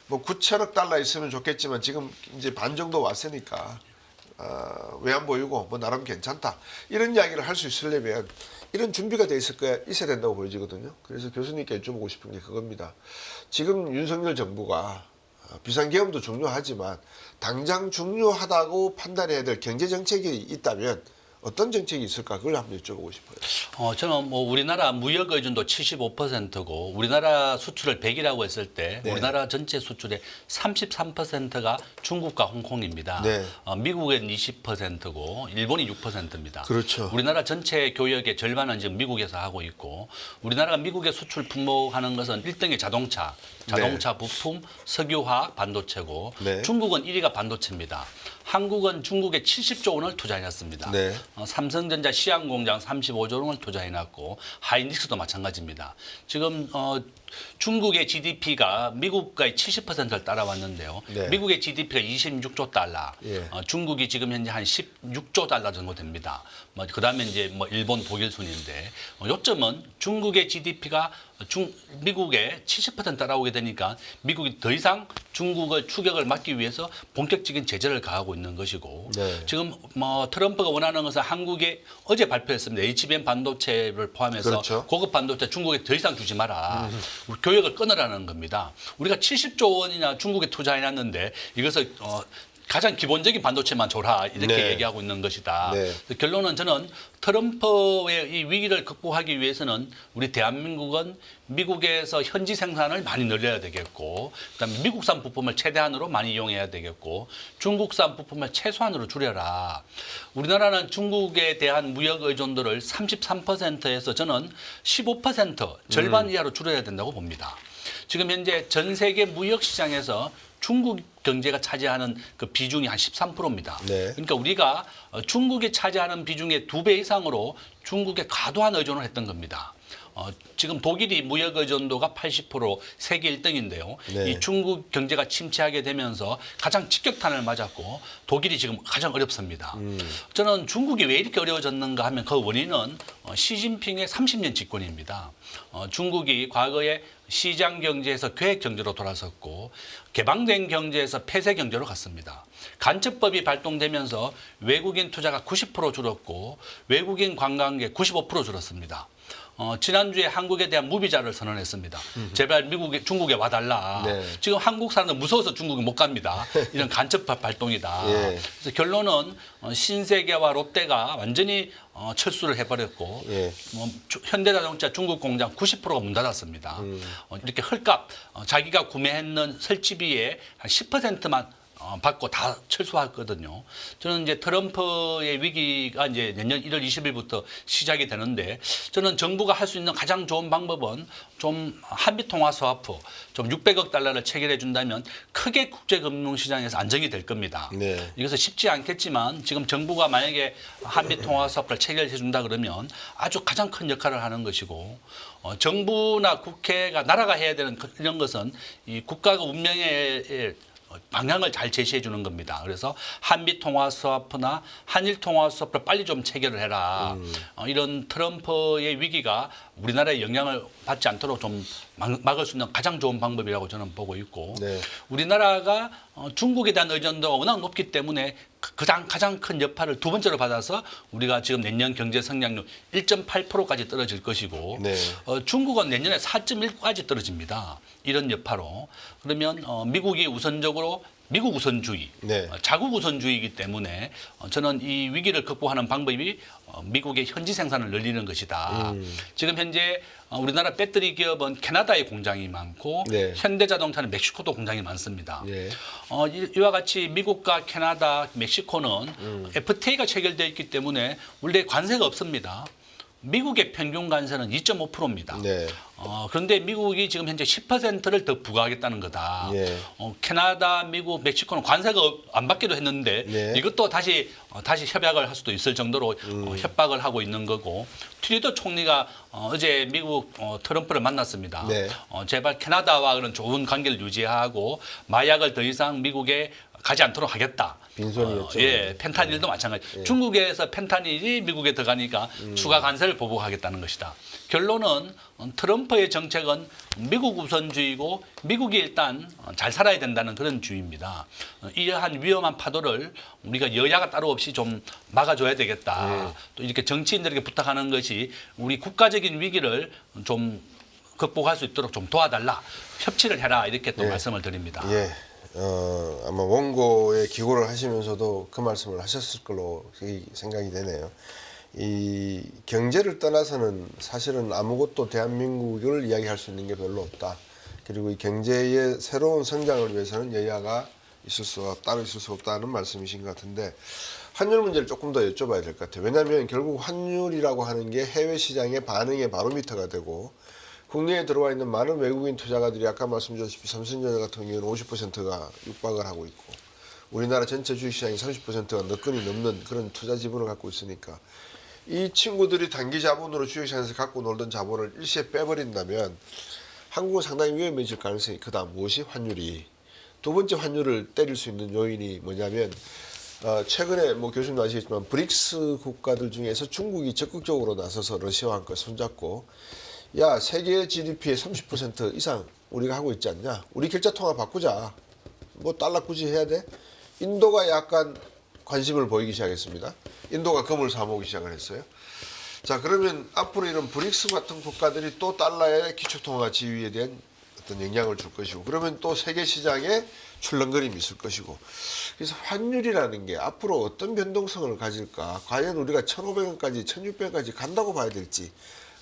뭐 9천억 달러 있으면 좋겠지만 지금 이제 반 정도 왔으니까 외환 보유고 뭐 나름 괜찮다. 이런 이야기를 할 수 있으려면 이런 준비가 돼 있어야 된다고 보여지거든요. 그래서 교수님께 여쭤보고 싶은 게 그겁니다. 지금 윤석열 정부가 비상계엄도 중요하지만 당장 중요하다고 판단해야 될 경제 정책이 있다면 어떤 정책이 있을까 그걸 한번 여쭤보고 싶어요. 저는 뭐 우리나라 무역 의존도 75%고 우리나라 수출을 100이라고 했을 때 네. 우리나라 전체 수출의 33%가 중국과 홍콩입니다. 네. 미국은 20%고 일본이 6%입니다. 그렇죠. 우리나라 전체 교역의 절반은 지금 미국에서 하고 있고 우리나라가 미국에 수출 품목하는 것은 1등이 자동차 부품, 석유화학, 반도체고 네. 중국은 1위가 반도체입니다. 한국은 중국에 70조 원을 투자해놨습니다. 네. 삼성전자 시안 공장 35조 원을 투자해놨고 하이닉스도 마찬가지입니다. 지금 중국의 GDP가 미국과의 70%를 따라왔는데요. 네. 미국의 GDP가 26조 달러, 예. 중국이 지금 현재 한 16조 달러 정도 됩니다. 그다음에 이제 일본, 독일 순인데 요점은 중국의 GDP가 미국의 70% 따라오게 되니까 미국이 더 이상 중국을 추격을 막기 위해서 본격적인 제재를 가하고 있는 것이고 네. 지금 트럼프가 원하는 것은 한국에 어제 발표했습니다. HBM 반도체를 포함해서 그렇죠. 고급 반도체 중국에 더 이상 주지 마라. 교역을 끊으라는 겁니다. 우리가 70조 원이나 중국에 투자해놨는데 이것을 가장 기본적인 반도체만 줘라 이렇게 네. 얘기하고 있는 것이다. 네. 결론은 저는 트럼프의 이 위기를 극복하기 위해서는 우리 대한민국은 미국에서 현지 생산을 많이 늘려야 되겠고 그다음에 미국산 부품을 최대한으로 많이 이용해야 되겠고 중국산 부품을 최소한으로 줄여라. 우리나라는 중국에 대한 무역 의존도를 33%에서 저는 15% 절반 이하로 줄여야 된다고 봅니다. 지금 현재 전 세계 무역 시장에서 중국 경제가 차지하는 그 비중이 한 13%입니다. 네. 그러니까 우리가 중국이 차지하는 비중의 2배 이상으로 중국에 과도한 의존을 했던 겁니다. 지금 독일이 무역 의존도가 80% 세계 1등인데요. 네. 이 중국 경제가 침체하게 되면서 가장 직격탄을 맞았고 독일이 지금 가장 어렵습니다. 저는 중국이 왜 이렇게 어려워졌는가 하면 그 원인은 시진핑의 30년 집권입니다. 중국이 과거에 시장 경제에서 계획 경제로 돌아섰고 개방된 경제에서 폐쇄 경제로 갔습니다. 간첩법이 발동되면서 외국인 투자가 90% 줄었고 외국인 관광객 95% 줄었습니다. 지난주에 한국에 대한 무비자를 선언했습니다. 제발 중국에 와달라. 네. 지금 한국 사람들 무서워서 중국에 못 갑니다. 이런 간첩법 발동이다. 예. 그래서 결론은 신세계와 롯데가 완전히 철수를 해버렸고 예. 현대자동차 중국 공장 90%가 문 닫았습니다. 이렇게 헐값 자기가 구매했는 설치비의 한 10%만 받고 다 철수했거든요. 저는 이제 트럼프의 위기가 이제 내년 1월 20일부터 시작이 되는데 저는 정부가 할 수 있는 가장 좋은 방법은 좀 한미 통화 스와프 좀 600억 달러를 체결해 준다면 크게 국제 금융 시장에서 안정이 될 겁니다. 네. 이것은 쉽지 않겠지만 지금 정부가 만약에 한미 통화 스와프를 체결해 준다 그러면 아주 가장 큰 역할을 하는 것이고 정부나 국회가 나라가 해야 되는 이런 것은 이 국가가 운명의 방향을 잘 제시해 주는 겁니다. 그래서 한미 통화 스와프나 한일 통화 스와프를 빨리 좀 체결을 해라. 이런 트럼프의 위기가 우리나라에 영향을 받지 않도록 좀 막을 수 있는 가장 좋은 방법이라고 저는 보고 있고 네. 우리나라가 중국에 대한 의존도가 워낙 높기 때문에 가장 큰 여파를 두 번째로 받아서 우리가 지금 내년 경제 성장률 1.8%까지 떨어질 것이고 네. 중국은 내년에 4.1까지 떨어집니다. 이런 여파로. 그러면 미국이 우선적으로 미국 우선주의, 네. 자국 우선주의이기 때문에 저는 이 위기를 극복하는 방법이 미국의 현지 생산을 늘리는 것이다. 지금 현재 우리나라 배터리 기업은 캐나다에 공장이 많고 네. 현대자동차는 멕시코도 공장이 많습니다. 예. 이와 같이 미국과 캐나다, 멕시코는 FTA가 체결되어 있기 때문에 원래 관세가 없습니다. 미국의 평균 관세는 2.5%입니다. 네. 그런데 미국이 지금 현재 10%를 더 부과하겠다는 거다. 예. 캐나다, 미국, 멕시코는 관세가 안 받기도 했는데 네. 이것도 다시 협약을 할 수도 있을 정도로 협박을 하고 있는 거고 트루도 총리가 어제 미국 트럼프를 만났습니다. 네. 제발 캐나다와 그런 좋은 관계를 유지하고 마약을 더 이상 미국에 가지 않도록 하겠다. 빈손이었죠. 예, 펜타닐도 마찬가지. 중국에서 펜타닐이 미국에 들어가니까 추가 관세를 보복하겠다는 것이다. 결론은 트럼프의 정책은 미국 우선주의고 미국이 일단 잘 살아야 된다는 그런 주의입니다. 이러한 위험한 파도를 우리가 여야가 따로 없이 좀 막아줘야 되겠다. 또 이렇게 정치인들에게 부탁하는 것이 우리 국가적인 위기를 좀 극복할 수 있도록 좀 도와달라. 협치를 해라. 이렇게 또 말씀을 드립니다. 예. 아마 원고에 기고를 하시면서도 그 말씀을 하셨을 걸로 생각이 되네요. 이 경제를 떠나서는 사실은 아무것도 대한민국을 이야기할 수 있는 게 별로 없다. 그리고 이 경제의 새로운 성장을 위해서는 여야가 따로 있을 수 없다는 말씀이신 것 같은데 환율 문제를 조금 더 여쭤봐야 될 것 같아요. 왜냐하면 결국 환율이라고 하는 게 해외 시장의 반응의 바로미터가 되고 국내에 들어와 있는 많은 외국인 투자가들이 아까 말씀드렸다시피 삼성전자 같은 경우는 50%가 육박을 하고 있고 우리나라 전체 주식시장이 30%가 너끈히 넘는 그런 투자 지분을 갖고 있으니까 이 친구들이 단기 자본으로 주식시장에서 갖고 놀던 자본을 일시에 빼버린다면 한국은 상당히 위험해질 가능성이 크다. 무엇이? 환율이. 두 번째 환율을 때릴 수 있는 요인이 뭐냐면 최근에 뭐 교수님도 아시겠지만 브릭스 국가들 중에서 중국이 적극적으로 나서서 러시아와 함께 손잡고 야, 세계 GDP의 30% 이상 우리가 하고 있지 않냐? 우리 결제통화 바꾸자. 뭐 달러 굳이 해야 돼? 인도가 약간 관심을 보이기 시작했습니다. 인도가 금을 사모으기 시작을 했어요. 자, 그러면 앞으로 이런 브릭스 같은 국가들이 또 달러의 기초통화 지위에 대한 어떤 영향을 줄 것이고 그러면 또 세계 시장에 출렁거림이 있을 것이고 그래서 환율이라는 게 앞으로 어떤 변동성을 가질까? 과연 우리가 1,500원까지 1,600원까지 간다고 봐야 될지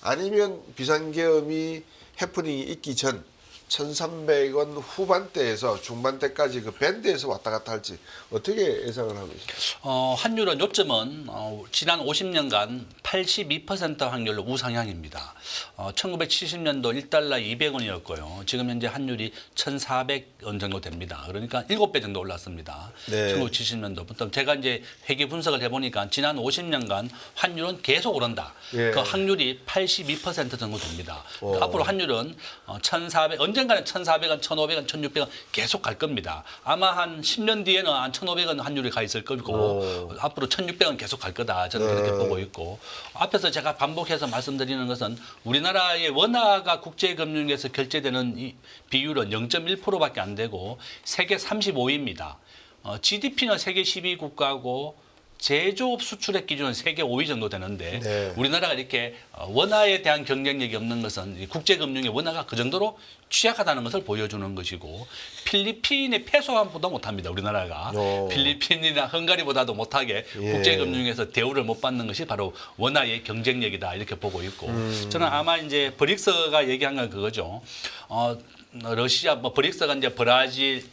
아니면 비상계엄이 해프닝이 있기 전 1,300원 후반대에서 중반대까지 그 밴드에서 왔다 갔다 할지 어떻게 예상을 하고 있습니까? 환율은 요점은 지난 50년간 82% 확률로 우상향입니다. 1970년도 1달러 200원이었고요. 지금 현재 환율이 1,400원 정도 됩니다. 그러니까 7배 정도 올랐습니다. 네. 1970년도부터 제가 이제 회계 분석을 해보니까 지난 50년간 환율은 계속 오른다. 예. 그 확률이 82% 정도 됩니다. 앞으로 환율은 1,400 언젠가는 1,400원, 1,500원, 1,600원 계속 갈 겁니다. 아마 한 10년 뒤에는 한 1,500원 환율이 가 있을 거고 앞으로 1,600원 계속 갈 거다. 저는 그렇게 보고 있고 앞에서 제가 반복해서 말씀드리는 것은 우리나라의 원화가 국제금융에서 결제되는 이 비율은 0.1%밖에 안 되고 세계 35위입니다. GDP는 세계 10위 국가고 제조업 수출액 기준은 세계 5위 정도 되는데 네. 우리나라가 이렇게 원화에 대한 경쟁력이 없는 것은 국제금융의 원화가 그 정도로 취약하다는 것을 보여주는 것이고 필리핀의 페소한보다 못합니다. 우리나라가 필리핀이나 헝가리보다도 못하게 예. 국제금융에서 대우를 못 받는 것이 바로 원화의 경쟁력이다 이렇게 보고 있고 저는 아마 이제 브릭스가 얘기한 건 그거죠. 러시아 브릭스가 이제 브라질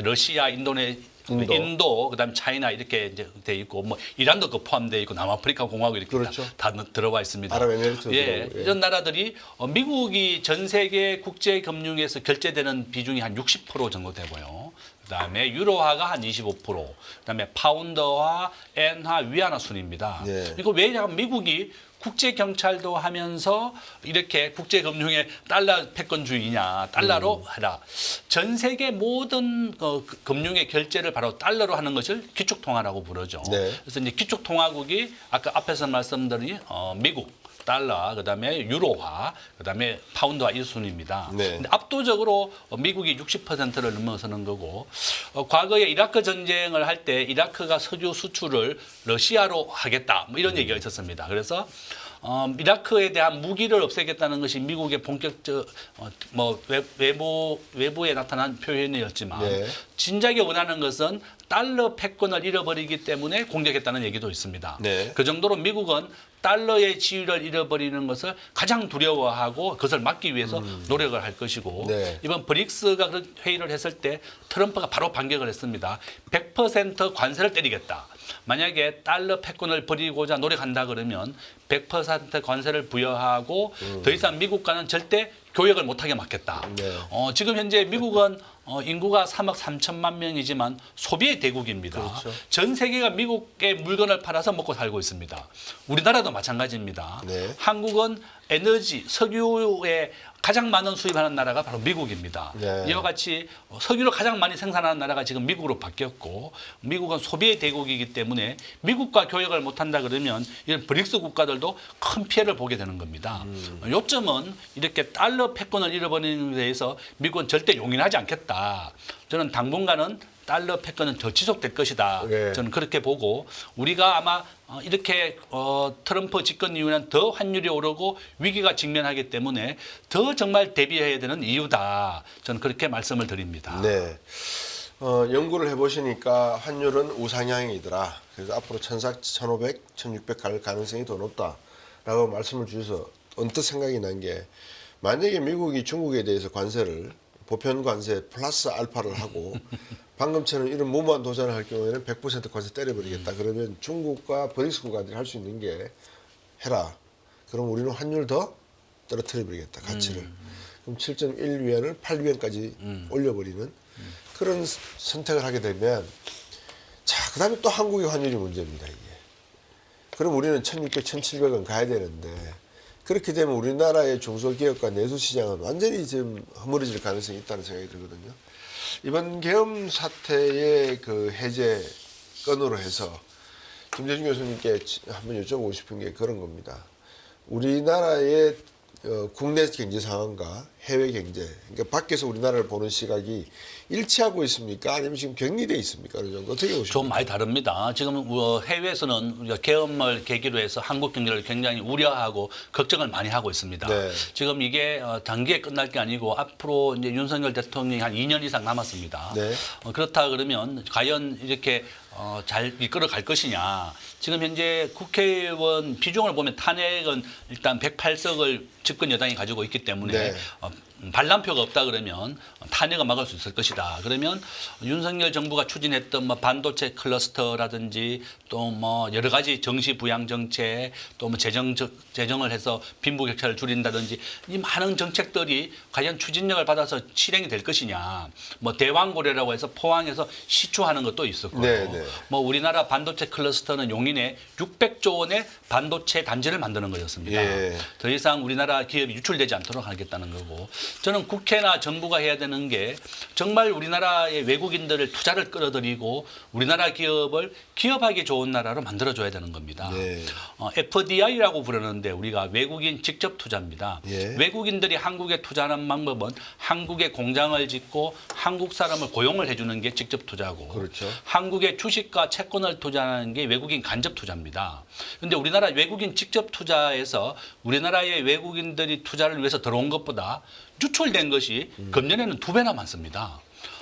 러시아 인도, 그다음 차이나 이렇게 이제 돼 있고 뭐 이란도 그 포함되어 있고 남아프리카 공화국 이렇게 그렇죠. 다 들어와 있습니다. 아랍에미리트도 예, 들어오고, 예. 이런 나라들이 미국이 전 세계 국제 금융에서 결제되는 비중이 한 60% 정도 되고요. 그다음에 유로화가 한 25%, 그다음에 파운드화, 엔화, 위안화 순입니다. 예. 이거 왜냐하면 미국이 국제 경찰도 하면서 이렇게 국제 금융의 달러 패권주의냐 달러로 해라. 전 세계 모든 금융의 결제를 바로 달러로 하는 것을 기축통화라고 부르죠. 네. 그래서 이제 기축통화국이 아까 앞에서 말씀드린 미국 달러, 그다음에 유로화, 그다음에 파운드화 이 순입니다. 네. 근데 압도적으로 미국이 60%를 넘어서는 거고 과거에 이라크 전쟁을 할 때 이라크가 석유 수출을 러시아로 하겠다 뭐 이런 얘기가 있었습니다. 그래서 이라크에 대한 무기를 없애겠다는 것이 미국의 본격적 외부에 나타난 표현이었지만 네. 진작에 원하는 것은 달러 패권을 잃어버리기 때문에 공격했다는 얘기도 있습니다. 네. 그 정도로 미국은 달러의 지위를 잃어버리는 것을 가장 두려워하고 그것을 막기 위해서 노력을 할 것이고 네. 이번 브릭스가 그런 회의를 했을 때 트럼프가 바로 반격을 했습니다. 100% 관세를 때리겠다. 만약에 달러 패권을 버리고자 노력한다 그러면 100% 관세를 부여하고 더 이상 미국과는 절대 교역을 못하게 막겠다. 네. 지금 현재 미국은 인구가 3억 3천만 명이지만 소비의 대국입니다. 그렇죠. 전 세계가 미국의 물건을 팔아서 먹고 살고 있습니다. 우리나라도 마찬가지입니다. 네. 한국은 에너지, 석유에 가장 많은 수입하는 나라가 바로 미국입니다. 네. 이와 같이 석유를 가장 많이 생산하는 나라가 지금 미국으로 바뀌었고 미국은 소비의 대국이기 때문에 미국과 교역을 못한다 그러면 이런 브릭스 국가들도 큰 피해를 보게 되는 겁니다. 요점은 이렇게 달러 패권을 잃어버리는 데 대해서 미국은 절대 용인하지 않겠다. 저는 당분간은 달러 패권은 더 지속될 것이다. 네. 저는 그렇게 보고 우리가 아마 이렇게 트럼프 집권 이후에는 더 환율이 오르고 위기가 직면하기 때문에 더 정말 대비해야 되는 이유다. 저는 그렇게 말씀을 드립니다. 네. 연구를 해보시니까 환율은 우상향이더라. 그래서 앞으로 1,400, 1,500 갈 가능성이 더 높다라고 말씀을 주셔서 언뜻 생각이 난 게 만약에 미국이 중국에 대해서 관세를 보편 관세 플러스 알파를 하고 방금처럼 이런 무모한 도전을 할 경우에는 100% 관세 때려버리겠다. 그러면 중국과 브릭스 국가들이 할 수 있는 게 해라. 그럼 우리는 환율 더 떨어뜨려버리겠다. 가치를. 그럼 7.1위안을 8위안까지 올려버리는 그런 선택을 하게 되면 자, 그 다음에 또 한국의 환율이 문제입니다. 이게. 그럼 우리는 1,600, 1,700원 가야 되는데 그렇게 되면 우리나라의 중소기업과 내수시장은 완전히 지금 허물어질 가능성이 있다는 생각이 들거든요. 이번 계엄 사태의 그 해제 건으로 해서 김대중 교수님께 한번 여쭤보고 싶은 게 그런 겁니다. 우리나라의 국내 경제 상황과 해외 경제, 그러니까 밖에서 우리나라를 보는 시각이 일치하고 있습니까? 아니면 지금 격리돼 있습니까? 어느 정도 어떻게 보십니까? 좀 많이 다릅니다. 지금 해외에서는 우리가 계엄을 계기로 해서 한국 경제를 굉장히 우려하고 걱정을 많이 하고 있습니다. 네. 지금 이게 단기에 끝날 게 아니고 앞으로 이제 윤석열 대통령이 한 2년 이상 남았습니다. 네. 그렇다 그러면 과연 이렇게 잘 이끌어 갈 것이냐. 지금 현재 국회의원 비중을 보면 탄핵은 일단 108석을 집권 여당이 가지고 있기 때문에 네. 반란표가 없다 그러면 탄핵을 막을 수 있을 것이다. 그러면 윤석열 정부가 추진했던 반도체 클러스터라든지 또 여러 가지 정시 부양 정책 또 재정을 해서 빈부격차를 줄인다든지 이 많은 정책들이 과연 추진력을 받아서 실행이 될 것이냐. 대왕고래라고 해서 포항에서 시추하는 것도 있었고요. 네, 네. 우리나라 반도체 클러스터는 용인에 600조 원의 반도체 단지를 만드는 거였습니다. 예. 더 이상 우리나라 기업이 유출되지 않도록 하겠다는 거고 저는 국회나 정부가 해야 되는 게 정말 우리나라의 외국인들을 투자를 끌어들이고 우리나라 기업을 기업하기 좋은 나라로 만들어줘야 되는 겁니다. 네. FDI라고 부르는데 우리가 외국인 직접 투자입니다. 예. 외국인들이 한국에 투자하는 방법은 한국에 공장을 짓고 한국 사람을 고용을 해주는 게 직접 투자고 그렇죠. 한국의 주식과 채권을 투자하는 게 외국인 간접 투자입니다. 그런데 우리나라 외국인 직접 투자에서 우리나라의 외국인들이 투자를 위해서 들어온 것보다 유출된 것이 금년에는 2배나 많습니다.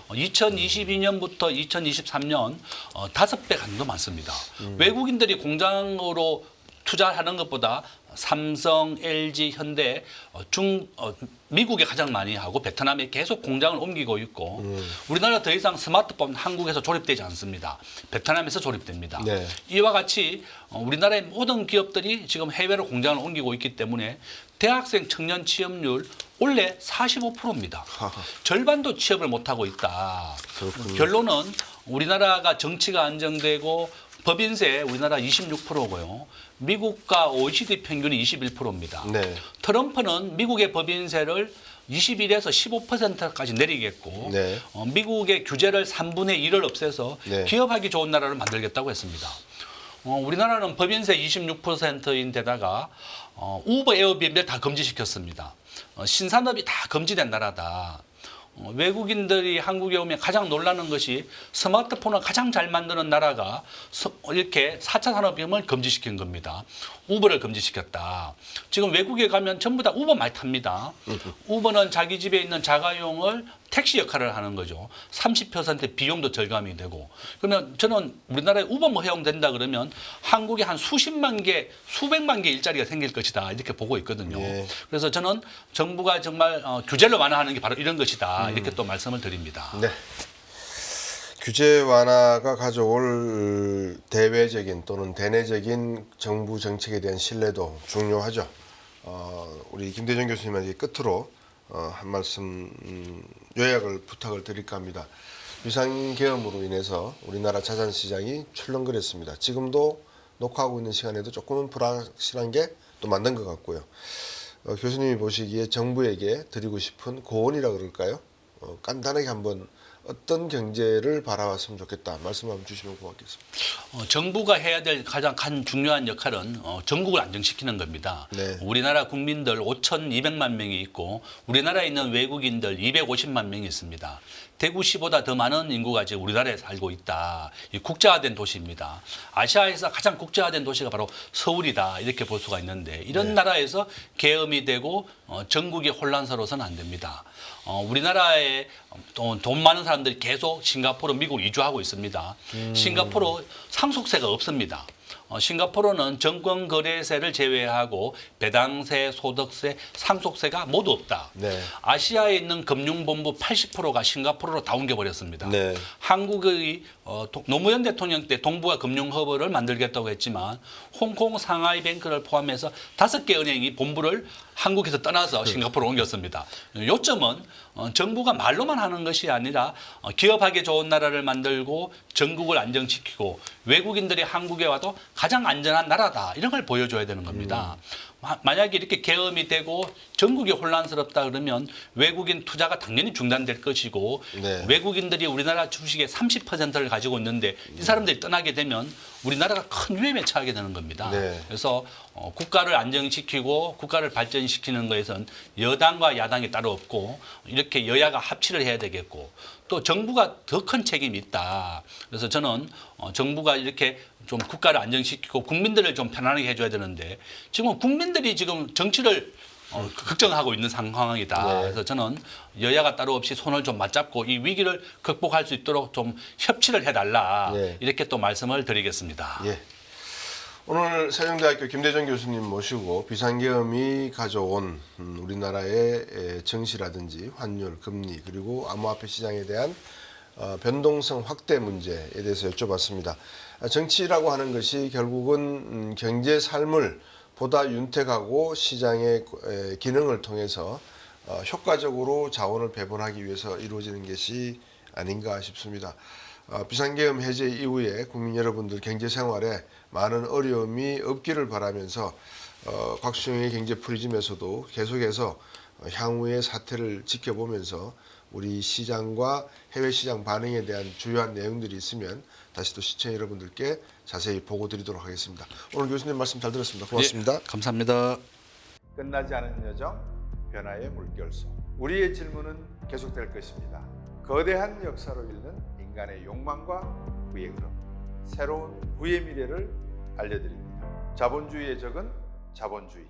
2022년부터 2023년 5배 정도 많습니다. 외국인들이 공장으로 투자하는 것보다 삼성, LG, 현대, 미국에 가장 많이 하고 베트남에 계속 공장을 옮기고 있고 우리나라 더 이상 스마트폰 한국에서 조립되지 않습니다. 베트남에서 조립됩니다. 네. 이와 같이 우리나라의 모든 기업들이 지금 해외로 공장을 옮기고 있기 때문에 대학생 청년 취업률 원래 45%입니다. 절반도 취업을 못하고 있다. 그렇군요. 결론은 우리나라가 정치가 안정되고 법인세 우리나라 26%고요. 미국과 OECD 평균이 21%입니다. 네. 트럼프는 미국의 법인세를 21에서 15%까지 내리겠고 네. 미국의 규제를 3분의 1을 없애서 네. 기업하기 좋은 나라를 만들겠다고 했습니다. 우리나라는 법인세 26%인데다가 우버 에어비앤비를 다 금지시켰습니다. 신산업이 다 금지된 나라다. 외국인들이 한국에 오면 가장 놀라는 것이 스마트폰을 가장 잘 만드는 나라가 이렇게 4차 산업혁명을 금지시킨 겁니다. 우버를 금지시켰다. 지금 외국에 가면 전부 다 우버 많이 탑니다. 우버는 자기 집에 있는 자가용을 택시 역할을 하는 거죠. 30% 비용도 절감이 되고. 그러면 저는 우리나라에 우버 뭐 허용된다 그러면 한국에 한 수십만 개, 수백만 개 일자리가 생길 것이다. 이렇게 보고 있거든요. 예. 그래서 저는 정부가 정말 규제를 완화하는 게 바로 이런 것이다. 이렇게 또 말씀을 드립니다. 네. 규제 완화가 가져올 대외적인 또는 대내적인 정부 정책에 대한 신뢰도 중요하죠. 우리 김대중 교수님에게 끝으로 한 말씀 요약을 부탁을 드릴까 합니다. 비상계엄으로 인해서 우리나라 자산시장이 출렁거렸습니다. 지금도 녹화하고 있는 시간에도 조금은 불확실한 게 또 맞는 것 같고요. 교수님이 보시기에 정부에게 드리고 싶은 고언이라 그럴까요? 간단하게 한번 어떤 경제를 바라봤으면 좋겠다 말씀 한번 주시면 고맙겠습니다. 정부가 해야 될 가장 중요한 역할은 전국을 안정시키는 겁니다. 네. 우리나라 국민들 5,200만 명이 있고 우리나라에 있는 외국인들 250만 명이 있습니다. 대구시보다 더 많은 인구가 지금 우리나라에 살고 있다. 이 국제화된 도시입니다. 아시아에서 가장 국제화된 도시가 바로 서울이다. 이렇게 볼 수가 있는데 이런 나라에서 계엄이 되고 전국이 혼란스러워서는 안 됩니다. 우리나라에 돈 많은 사람들이 계속 싱가포르, 미국 이주하고 있습니다. 싱가포르 상속세가 없습니다. 싱가포르는 정권거래세를 제외하고 배당세, 소득세, 상속세가 모두 없다. 네. 아시아에 있는 금융본부 80%가 싱가포르로 다 옮겨버렸습니다. 네. 한국의 노무현 대통령 때 동북아 금융허브를 만들겠다고 했지만 홍콩 상하이 뱅크를 포함해서 5개 은행이 본부를 한국에서 떠나서 싱가포르로 옮겼습니다. 요점은 정부가 말로만 하는 것이 아니라 기업하기 좋은 나라를 만들고 전국을 안정시키고 외국인들이 한국에 와도 가장 안전한 나라다. 이런 걸 보여줘야 되는 겁니다. 만약에 이렇게 계엄이 되고 전국이 혼란스럽다 그러면 외국인 투자가 당연히 중단될 것이고 네. 외국인들이 우리나라 주식의 30%를 가지고 있는데 이 사람들이 떠나게 되면 우리나라가 큰 위험에 처하게 되는 겁니다. 네. 그래서 국가를 안정시키고 국가를 발전시키는 것에선 여당과 야당이 따로 없고 이렇게 여야가 합치를 해야 되겠고 또 정부가 더 큰 책임이 있다. 그래서 저는 정부가 이렇게 좀 국가를 안정시키고 국민들을 좀 편안하게 해줘야 되는데 지금 국민들이 지금 정치를 걱정하고 있는 상황이다. 네. 그래서 저는 여야가 따로 없이 손을 좀 맞잡고 이 위기를 극복할 수 있도록 좀 협치를 해달라. 네. 이렇게 또 말씀을 드리겠습니다. 예. 오늘 세종대학교 김대중 교수님 모시고 비상계엄이 가져온 우리나라의 증시라든지 환율, 금리 그리고 암호화폐 시장에 대한 변동성 확대 문제에 대해서 여쭤봤습니다. 정치라고 하는 것이 결국은 경제 삶을 보다 윤택하고 시장의 기능을 통해서 효과적으로 자원을 배분하기 위해서 이루어지는 것이 아닌가 싶습니다. 비상계엄 해제 이후에 국민 여러분들 경제 생활에 많은 어려움이 없기를 바라면서 곽수영의 경제 프리즘에서도 계속해서 향후의 사태를 지켜보면서 우리 시장과 해외 시장 반응에 대한 주요한 내용들이 있으면 다시 또 시청자 여러분들께 자세히 보고 드리도록 하겠습니다. 오늘 교수님 말씀 잘 들었습니다. 고맙습니다. 예, 감사합니다. 끝나지 않은 여정, 변화의 물결소. 우리의 질문은 계속될 것입니다. 거대한 역사로 읽는 인간의 욕망과 부의 흐름. 새로운 부의 미래를 알려드립니다. 자본주의의 적은 자본주의.